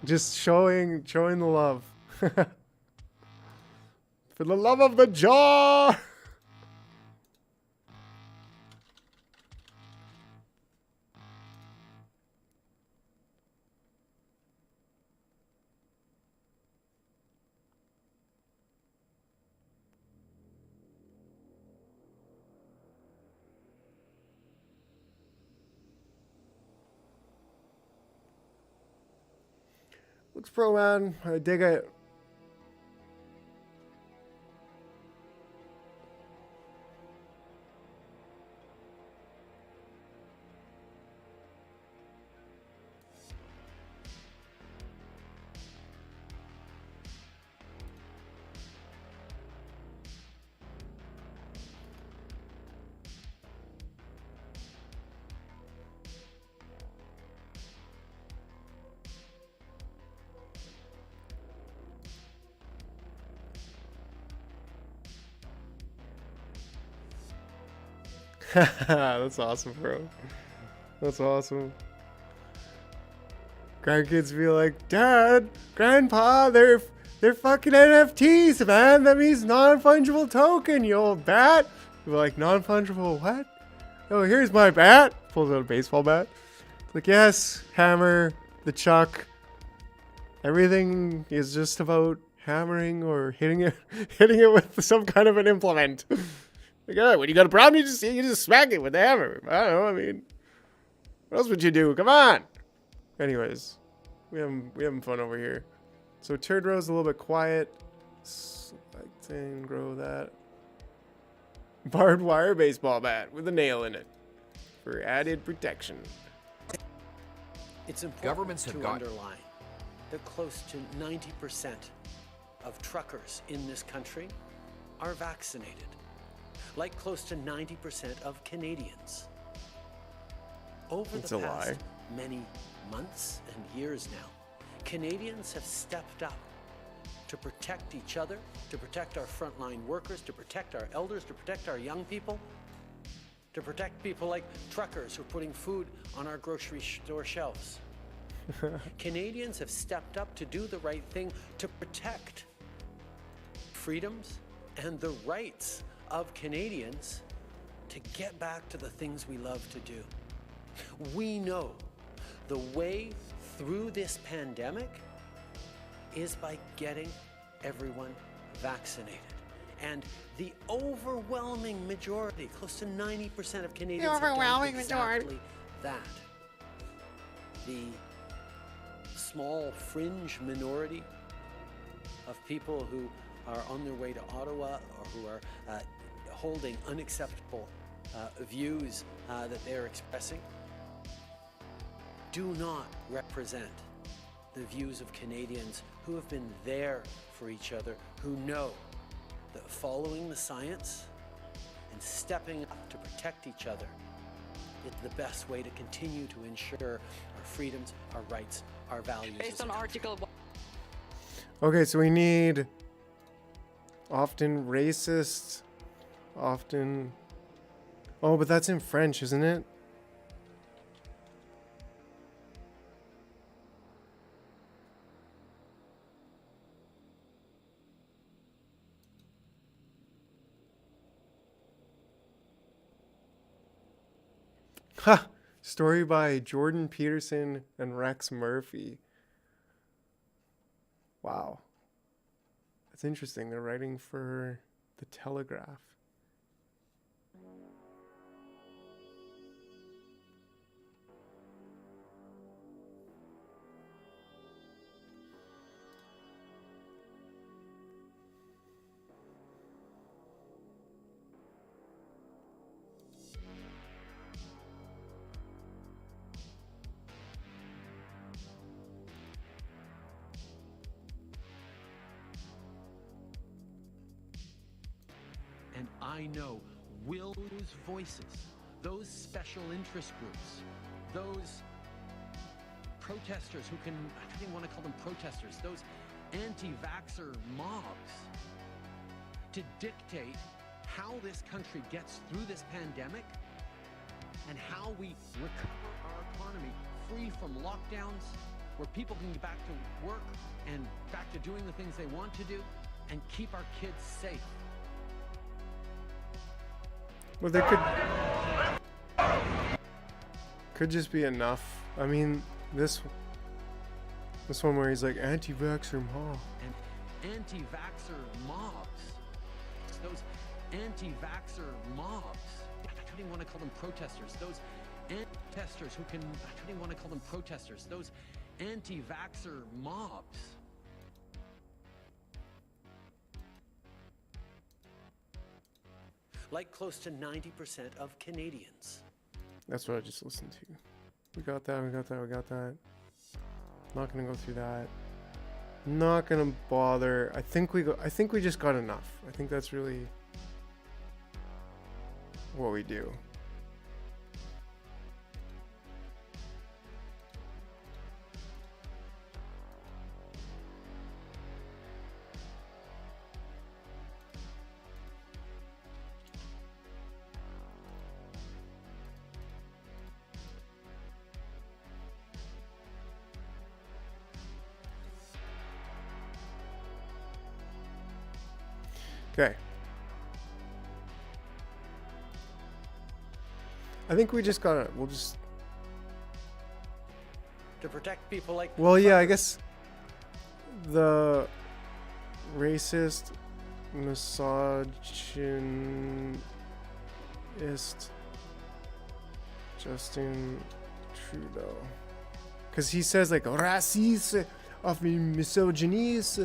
Just showing the love. For the love of the jar. Looks pro, man. I dig it. That's awesome, bro. That's awesome. Grandkids be like, Dad, Grandpa, they're fucking NFTs, man. That means non-fungible token, you old bat. You're like, non-fungible what? Oh, here's my bat. Pulls out a baseball bat. Like, yes, hammer, the chuck. Everything is just about hammering or hitting it with some kind of an implement. Like, oh, when you got a problem, you just smack it with the hammer. I don't know. I mean, what else would you do? Come on. Anyways, we having fun over here. So Turd Row's a little bit quiet. Select and grow that. Barbed wire baseball bat with a nail in it for added protection. It's important Governments have to got underline that close to 90% of truckers in this country are vaccinated, like close to 90% of Canadians. Over It's the a past lie. many months and years now, Canadians have stepped up to protect each other, to protect our frontline workers, to protect our elders, to protect our young people, to protect people like truckers who are putting food on our grocery store shelves. Canadians have stepped up to do the right thing to protect freedoms and the rights of Canadians to get back to the things we love to do. We know the way through this pandemic is by getting everyone vaccinated. And the overwhelming majority, close to 90% of Canadians, have done exactly that. The small fringe minority of people who are on their way to Ottawa or who are holding unacceptable views that they're expressing do not represent the views of Canadians who have been there for each other, who know that following the science and stepping up to protect each other is the best way to continue to ensure our freedoms, our rights, our values. Based on Article 1. Okay, so we need often racist, often... Oh, but that's in French, isn't it? Ha! Story by Jordan Peterson and Rex Murphy. Wow. That's interesting. They're writing for The Telegraph. And I know will lose voices, those special interest groups, those protesters who can, I don't even want to call them protesters, those anti-vaxxer mobs, to dictate how this country gets through this pandemic and how we recover our economy free from lockdowns, where people can get back to work and back to doing the things they want to do and keep our kids safe. Well, there could just be enough. I mean, this one where he's like anti-vaxxer mob. And anti-vaxxer mobs, those anti-vaxxer mobs, I don't even want to call them protesters, those protesters who can, I don't even want to call them protesters, those anti-vaxxer mobs. Like close to 90% of Canadians. That's what I just listened to. We got that, we got that, we got that. Not gonna go through that. Not gonna bother. I think we just got enough. I think that's really what we do. Okay. I think we just gotta, we'll just... To protect people like... Well, yeah, I guess the racist, misogynist Justin Trudeau. Because he says like, raciste, of misogynist.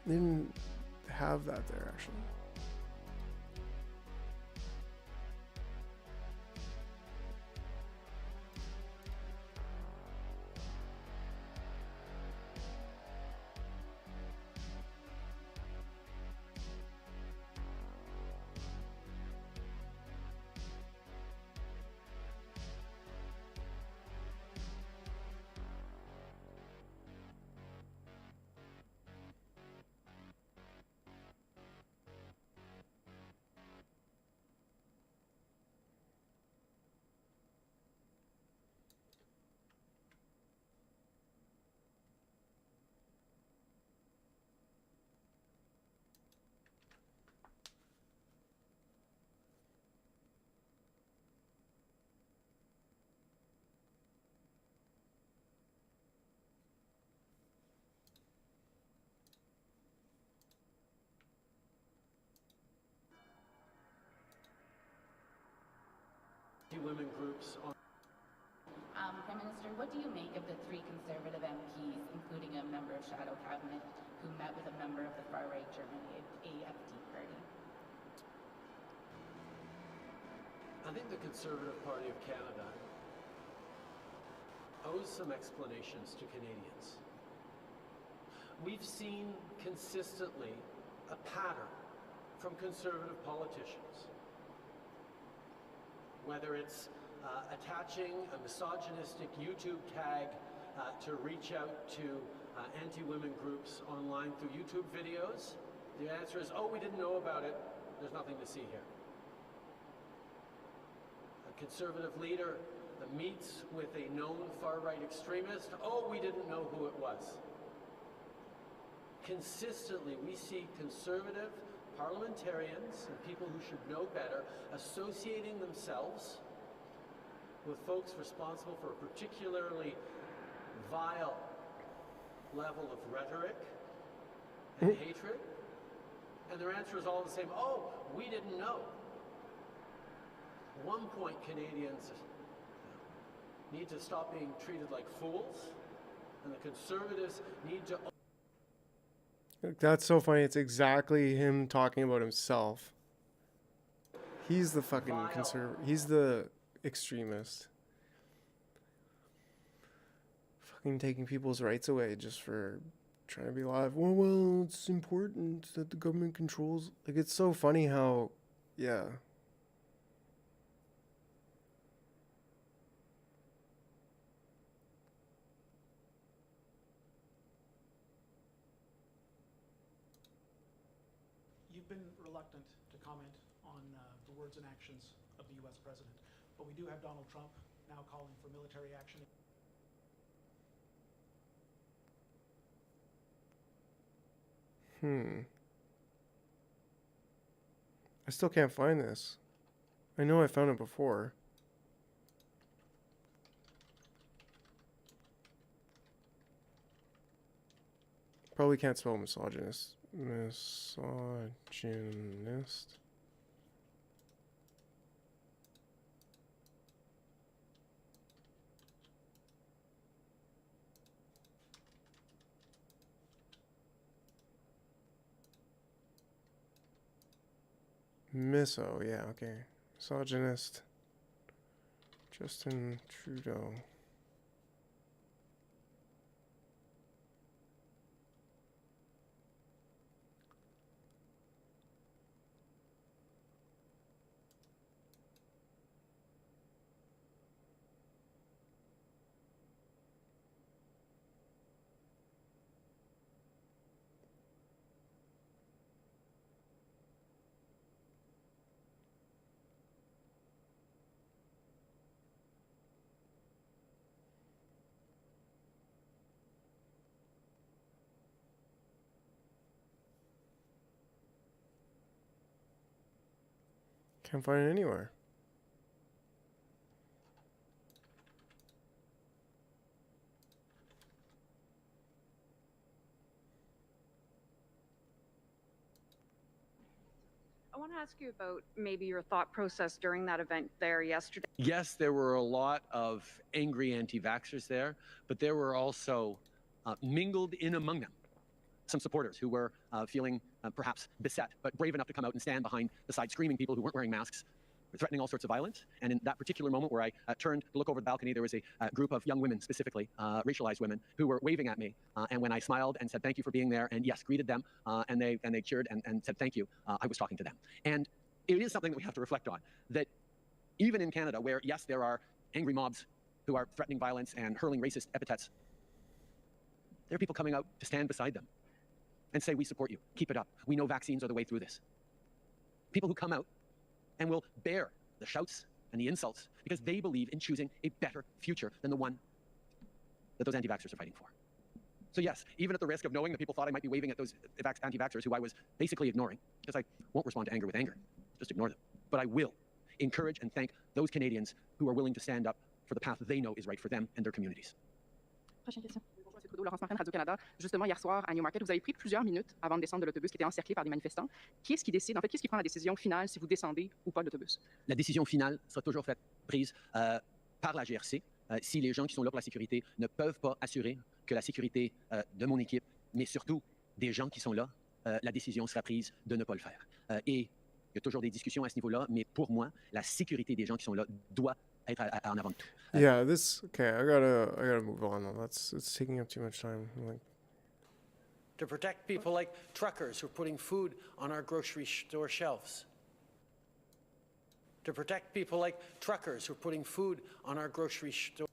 They didn't have that there, actually. anti-women groups on. Prime Minister, what do you make of the 3 Conservative MPs, including a member of Shadow Cabinet, who met with a member of the far-right German AFD party? I think the Conservative Party of Canada owes some explanations to Canadians. We've seen consistently a pattern from Conservative politicians, whether it's attaching a misogynistic YouTube tag to reach out to anti-women groups online through YouTube videos. The answer is, oh, we didn't know about it. There's nothing to see here. A conservative leader meets with a known far-right extremist. Oh, we didn't know who it was. Consistently, we see conservative parliamentarians and people who should know better associating themselves with folks responsible for a particularly vile level of rhetoric and hatred. And their answer is all the same, oh, we didn't know. At one point, Canadians need to stop being treated like fools, and the Conservatives need to... That's so funny. It's exactly him talking about himself. He's the fucking conservative. He's the extremist. Fucking taking people's rights away just for trying to be alive. Well, it's important that the government controls. Like, it's so funny how, yeah. You've been reluctant to comment on the words and actions of the U.S. president, but we do have Donald Trump now calling for military action. I still can't find this. I know I found it before. Probably can't spell misogynist. Misogynist. Miso, yeah, okay. Misogynist. Justin Trudeau. Can't find it anywhere. I want to ask you about maybe your thought process during that event there yesterday. Yes, there were a lot of angry anti-vaxxers there, but there were also mingled in among them some supporters who were feeling perhaps beset, but brave enough to come out and stand behind the side screaming people who weren't wearing masks, threatening all sorts of violence. And in that particular moment where I turned to look over the balcony, there was a group of young women, specifically racialized women, who were waving at me. And when I smiled and said thank you for being there, and yes, greeted them, and they cheered and said thank you, I was talking to them. And it is something that we have to reflect on, that even in Canada, where yes, there are angry mobs who are threatening violence and hurling racist epithets, there are people coming out to stand beside them and say, we support you, keep it up. We know vaccines are the way through this. People who come out and will bear the shouts and the insults because they believe in choosing a better future than the one that those anti-vaxxers are fighting for. So yes, even at the risk of knowing that people thought I might be waving at those anti-vaxxers who I was basically ignoring, because I won't respond to anger with anger, just ignore them. But I will encourage and thank those Canadians who are willing to stand up for the path they know is right for them and their communities. Question, Laurence Martin, Radio-Canada. Justement, hier soir, à Newmarket, vous avez pris plusieurs minutes avant de descendre de l'autobus qui était encerclé par des manifestants. Qui est-ce qui décide, en fait, qui est-ce qui prend la décision finale si vous descendez ou pas de l'autobus? La décision finale sera toujours prise par la GRC si les gens qui sont là pour la sécurité ne peuvent pas assurer que la sécurité de mon équipe, mais surtout des gens qui sont là, la décision sera prise de ne pas le faire. Et il y a toujours des discussions à ce niveau-là, mais pour moi, la sécurité des gens qui sont là doit être en avant de tout. Yeah, okay, I gotta move on. It's taking up too much time. To protect people like truckers who are putting food on our grocery store shelves. To protect people like truckers who are putting food on our grocery store.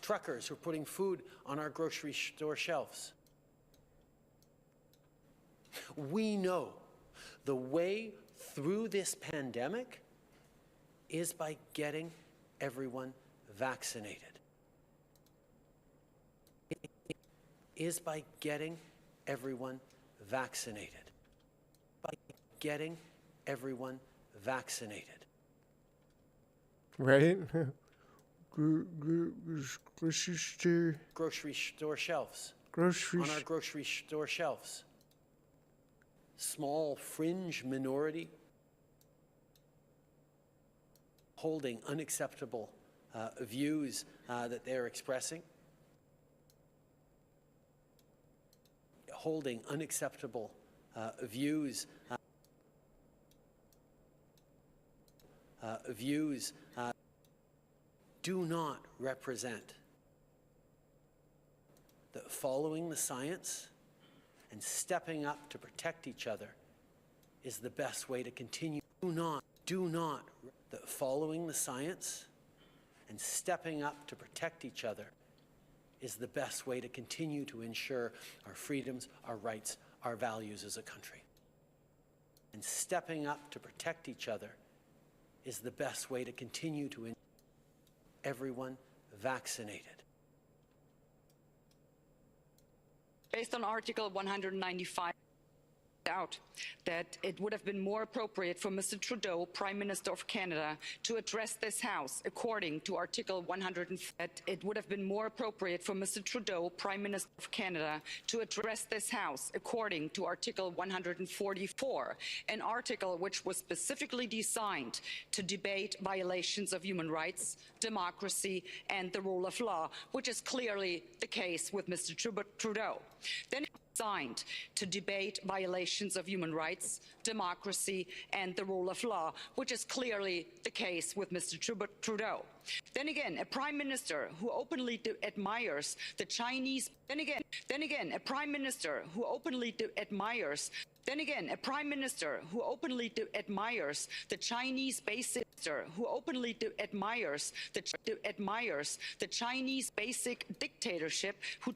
Truckers who are putting food on our grocery store shelves. We know the way through this pandemic is by getting everyone vaccinated. Is by getting everyone vaccinated. By getting everyone vaccinated. Right? Grocery store shelves. On our grocery store shelves. Small fringe minority holding unacceptable views that they're expressing. Holding unacceptable views do not represent that following the science and stepping up to protect each other is the best way to continue. Do not that following the science and stepping up to protect each other is the best way to continue to ensure our freedoms, our rights, our values as a country. And stepping up to protect each other is the best way to continue to ensure everyone vaccinated. Based on Article 195, out that it would have been more appropriate for Mr. Trudeau, Prime Minister of Canada, to address this House according to Article 105. That it would have been more appropriate for Mr. Trudeau, Prime Minister of Canada, to address this House according to Article 144, an article which was specifically designed to debate violations of human rights, democracy, and the rule of law, which is clearly the case with Mr. Trudeau. Then designed to debate violations of human rights, democracy, and the rule of law, which is clearly the case with Mr. Trudeau. Then again, a prime minister who openly admires the Chinese. Then again, a prime minister who openly admires. Then again, a prime minister who openly admires the Chinese basic. Who openly admires the Chinese basic dictatorship, who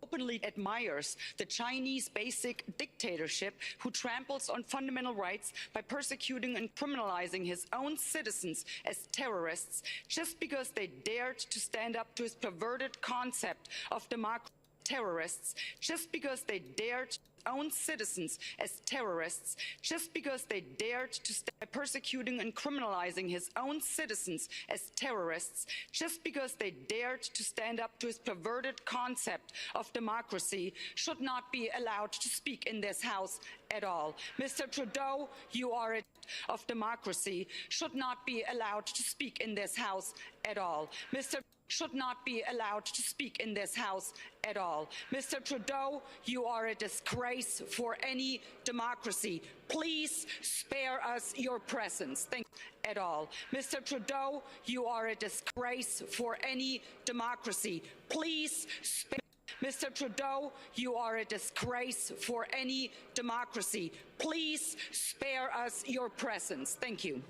openly admires the Chinese basic dictatorship, who tramples on fundamental rights by persecuting and criminalizing his own citizens as terrorists just because they dared to stand up to his perverted concept of democracy. Terrorists just because they dared own citizens as terrorists just because they dared to stand persecuting and criminalizing his own citizens as terrorists just because they dared to stand up to his perverted concept of democracy should not be allowed to speak in this House at all. Mr. Trudeau, you are a of democracy should not be allowed to speak in this House at all. Mr. should not be allowed to speak in this House at all. Mr. Trudeau, you are a disgrace for any democracy. Please spare us your presence. Thank you at all. Mr. Trudeau, you are a disgrace for any democracy. Please spare Mr. Trudeau, you are a disgrace for any democracy. Please spare us your presence. Thank you.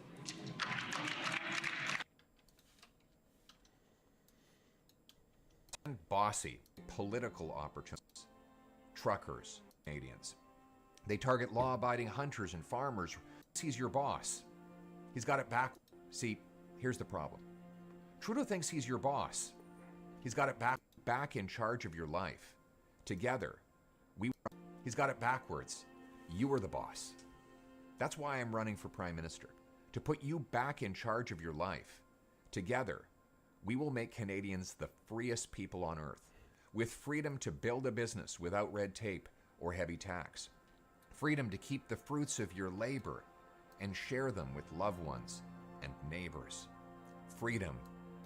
Bossy political opportunists, truckers, Canadians. They target law-abiding hunters and farmers. He's your boss. He's got it back. See, here's the problem. Trudeau thinks he's your boss. He's got it back in charge of your life. Together, he's got it backwards. You are the boss. That's why I'm running for Prime Minister, to put you back in charge of your life. Together, we will make Canadians the freest people on earth, with freedom to build a business without red tape or heavy tax, freedom to keep the fruits of your labor and share them with loved ones and neighbors, freedom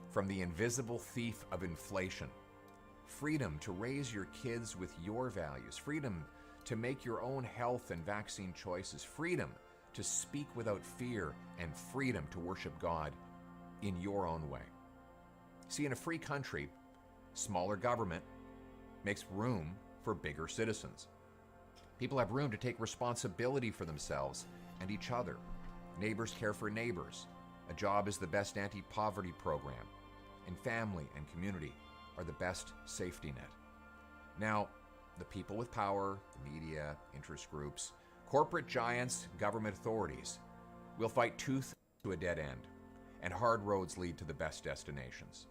from the invisible thief of inflation, freedom to raise your kids with your values, freedom to make your own health and vaccine choices, freedom to speak without fear, and freedom to worship God in your own way. See, in a free country, smaller government makes room for bigger citizens. People have room to take responsibility for themselves and each other. Neighbors care for neighbors. A job is the best anti-poverty program, and family and community are the best safety net. Now, the people with power, the media, interest groups, corporate giants, government authorities will fight tooth to a dead end, and hard roads lead to the best destinations.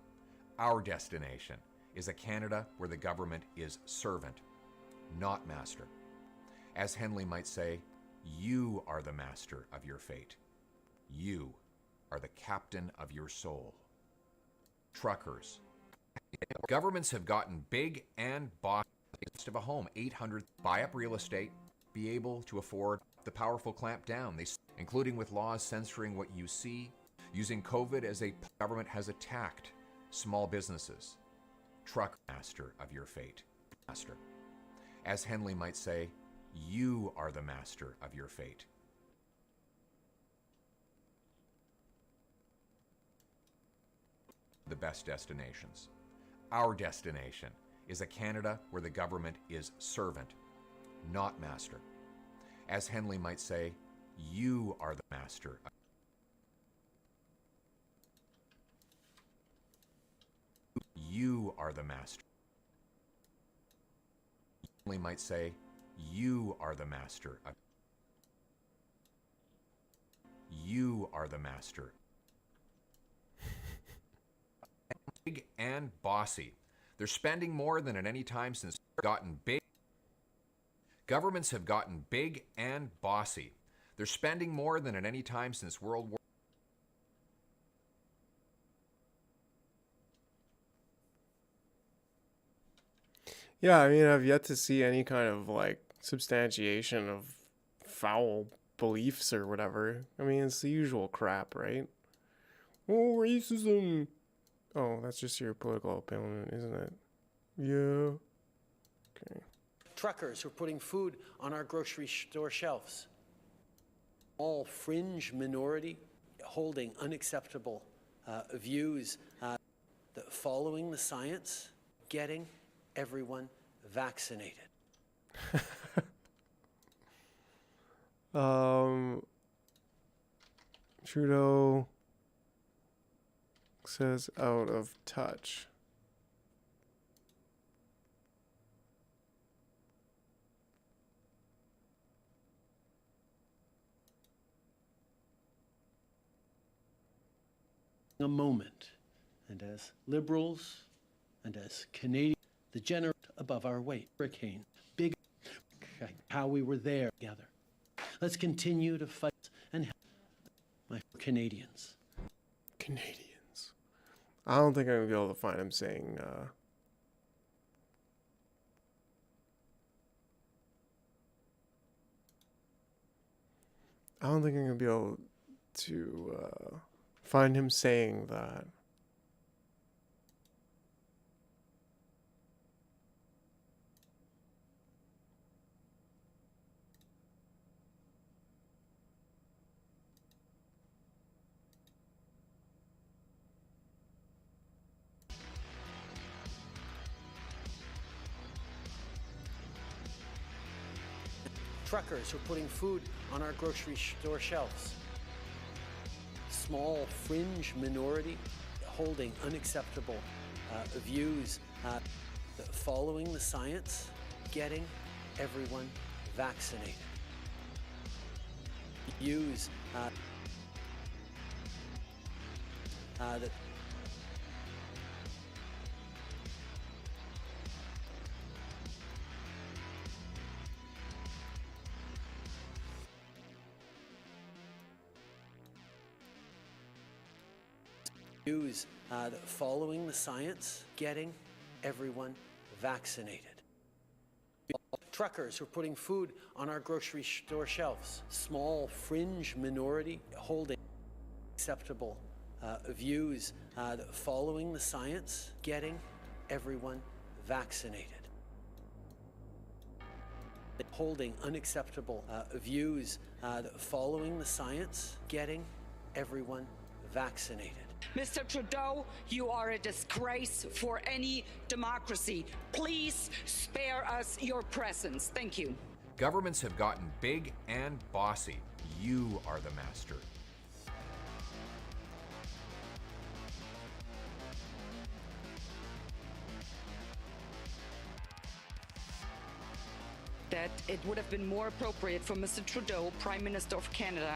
Our destination is a Canada where the government is servant, not master. As Henley might say, you are the master of your fate. You are the captain of your soul. Truckers. Governments have gotten big and bought of a home, 800, buy up real estate, be able to afford the powerful clampdown, including with laws censoring what you see, using COVID as a government has attacked small businesses. Truck master of your fate. Master. As Henley might say, you are the master of your fate. The best destinations. Our destination is a Canada where the government is servant, not master. As Henley might say, you are the master. You are the master. Henley might say, you are the master. You are the master. Big and bossy. They're spending more than at any time since gotten big. Governments have gotten big and bossy. They're spending more than at any time since World War. Yeah, I mean, I've yet to see any kind of like substantiation of foul beliefs or whatever. I mean, it's the usual crap, right? Oh, racism. Oh, that's just your political opinion, isn't it? Yeah. Okay. Truckers who are putting food on our grocery store shelves. All fringe minority holding unacceptable views, following the science, getting everyone vaccinated. Trudeau says out of touch. A moment, and as liberals and as Canadians, the generous above our weight, hurricane, big, how we were there together. Let's continue to fight and help my Canadians. Canadians. I don't think I'm gonna be able to find him saying. I don't think I'm gonna be able to find him saying that. Truckers who are putting food on our grocery store shelves. Small fringe minority holding unacceptable views, following the science, getting everyone vaccinated. Use that. Use following the science, getting everyone vaccinated. Truckers who are putting food on our grocery store shelves. Small fringe minority holding acceptable views, following the science, getting everyone vaccinated. Holding unacceptable views, following the science, getting everyone vaccinated. Mr. Trudeau, you are a disgrace for any democracy. Please spare us your presence. Thank you. Governments have gotten big and bossy. You are the master. That it would have been more appropriate for Mr. Trudeau, Prime Minister of Canada.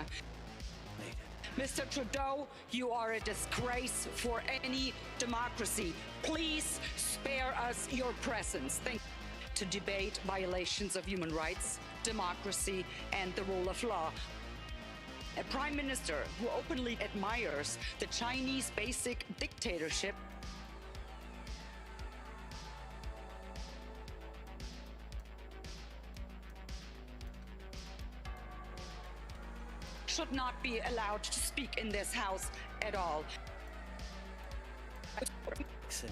Mr. Trudeau, you are a disgrace for any democracy. Please spare us your presence. Thank you. To debate violations of human rights, democracy, and the rule of law. A Prime Minister who openly admires the Chinese basic dictatorship should not be allowed to speak in this House at all.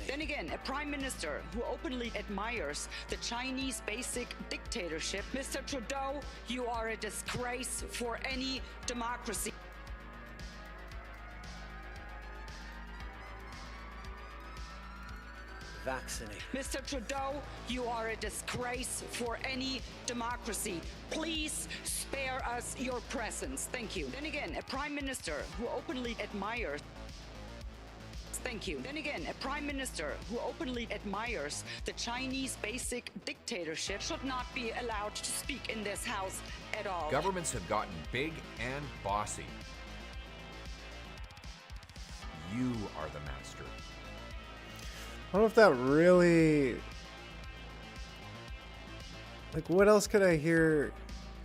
Then again, a Prime Minister who openly admires the Chinese basic dictatorship. Mr. Trudeau, you are a disgrace for any democracy. Vaccinated. Mr. Trudeau, you are a disgrace for any democracy. Please spare us your presence. Thank you. Then again, a Prime Minister who openly admires. Thank you. Then again, a Prime Minister who openly admires the Chinese basic dictatorship should not be allowed to speak in this House at all. Governments have gotten big and bossy. You are the master. I don't know if that really... Like, what else could I hear?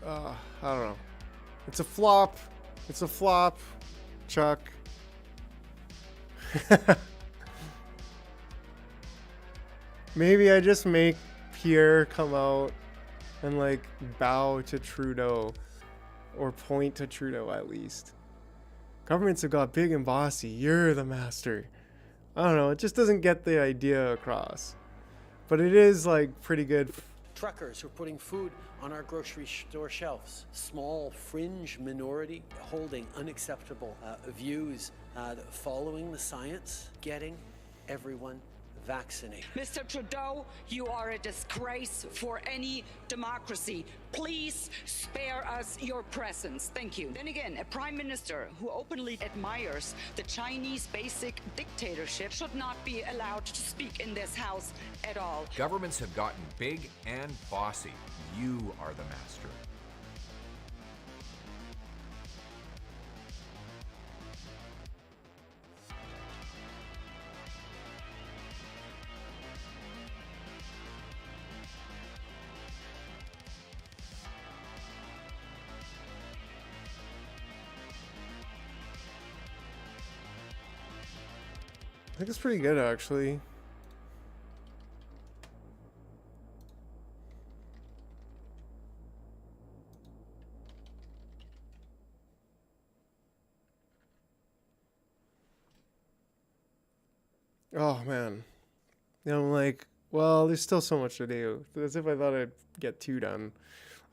I don't know. It's a flop. It's a flop, Chuck. Maybe I just make Pierre come out and, like, bow to Trudeau. Or point to Trudeau, at least. Governments have got big and bossy. You're the master. I don't know, it just doesn't get the idea across. But it is, like, pretty good. Truckers who are putting food on our grocery store shelves. Small fringe minority holding unacceptable views, following the science, getting everyone vaccinated. Mr. Trudeau, you are a disgrace for any democracy. Please spare us your presence. Thank you. Then again, a Prime Minister who openly admires the Chinese basic dictatorship should not be allowed to speak in this House at all. Governments have gotten big and bossy. You are the master. I think it's pretty good, actually. Oh, man. And I'm like, well, there's still so much to do. As if I thought I'd get 2 done.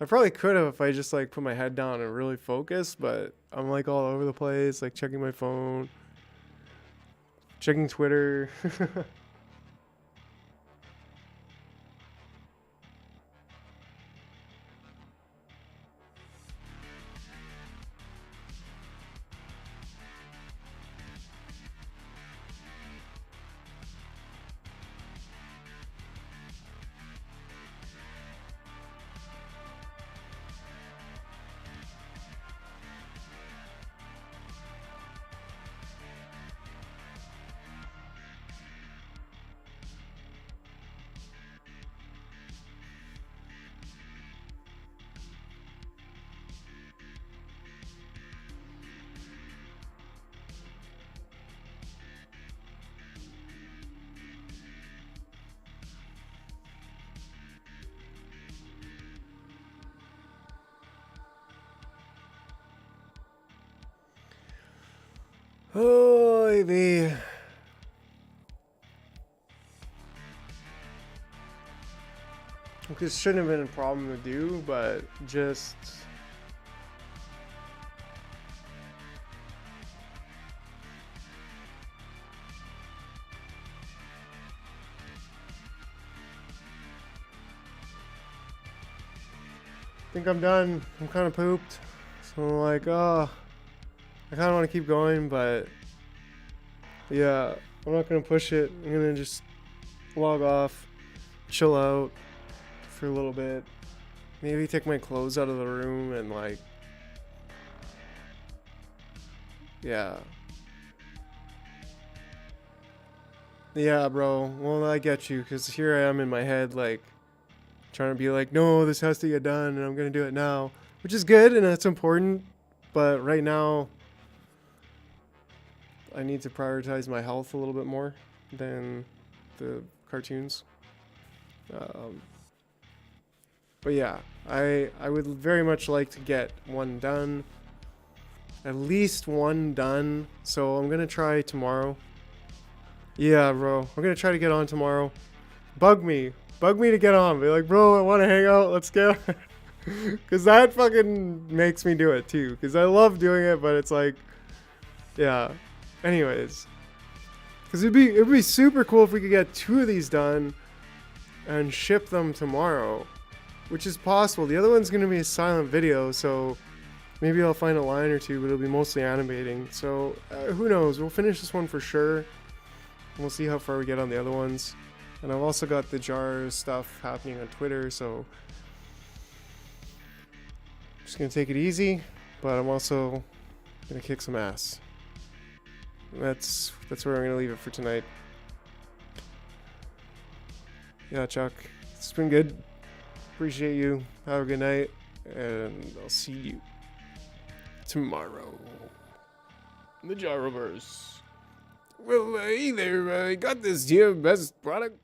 I probably could have if I just, like, put my head down and really focused, but I'm, like, all over the place, like, checking my phone. Checking Twitter. Oh, baby. This shouldn't have been a problem to do, but just... I think I'm done. I'm kind of pooped. So I'm like, oh, I kind of want to keep going, but yeah, I'm not going to push it. I'm going to just log off, chill out for a little bit. Maybe take my clothes out of the room and like, yeah. Yeah, bro. Well, I get you, because here I am in my head, like, trying to be like, no, this has to get done, and I'm going to do it now. Which is good, and that's important, but right now, I need to prioritize my health a little bit more than the cartoons. But yeah, I would very much like to get one done. At least one done, so I'm going to try tomorrow. Yeah, bro. I'm going to try to get on tomorrow. Bug me to get on. Be like, bro, I want to hang out. Let's get on. Because that fucking makes me do it too. Because I love doing it, but it's like, yeah. Anyways. Because it'd be super cool if we could get 2 of these done and ship them tomorrow. Which is possible. The other one's going to be a silent video, so maybe I'll find a line or 2, but it'll be mostly animating. So, who knows? We'll finish this one for sure. And we'll see how far we get on the other ones. And I've also got the jar stuff happening on Twitter, so just gonna take it easy, but I'm also gonna kick some ass. And that's where I'm gonna leave it for tonight. Yeah, Chuck, it's been good. Appreciate you. Have a good night, and I'll see you tomorrow in the Jarverse. Well, hey there, I got this here best product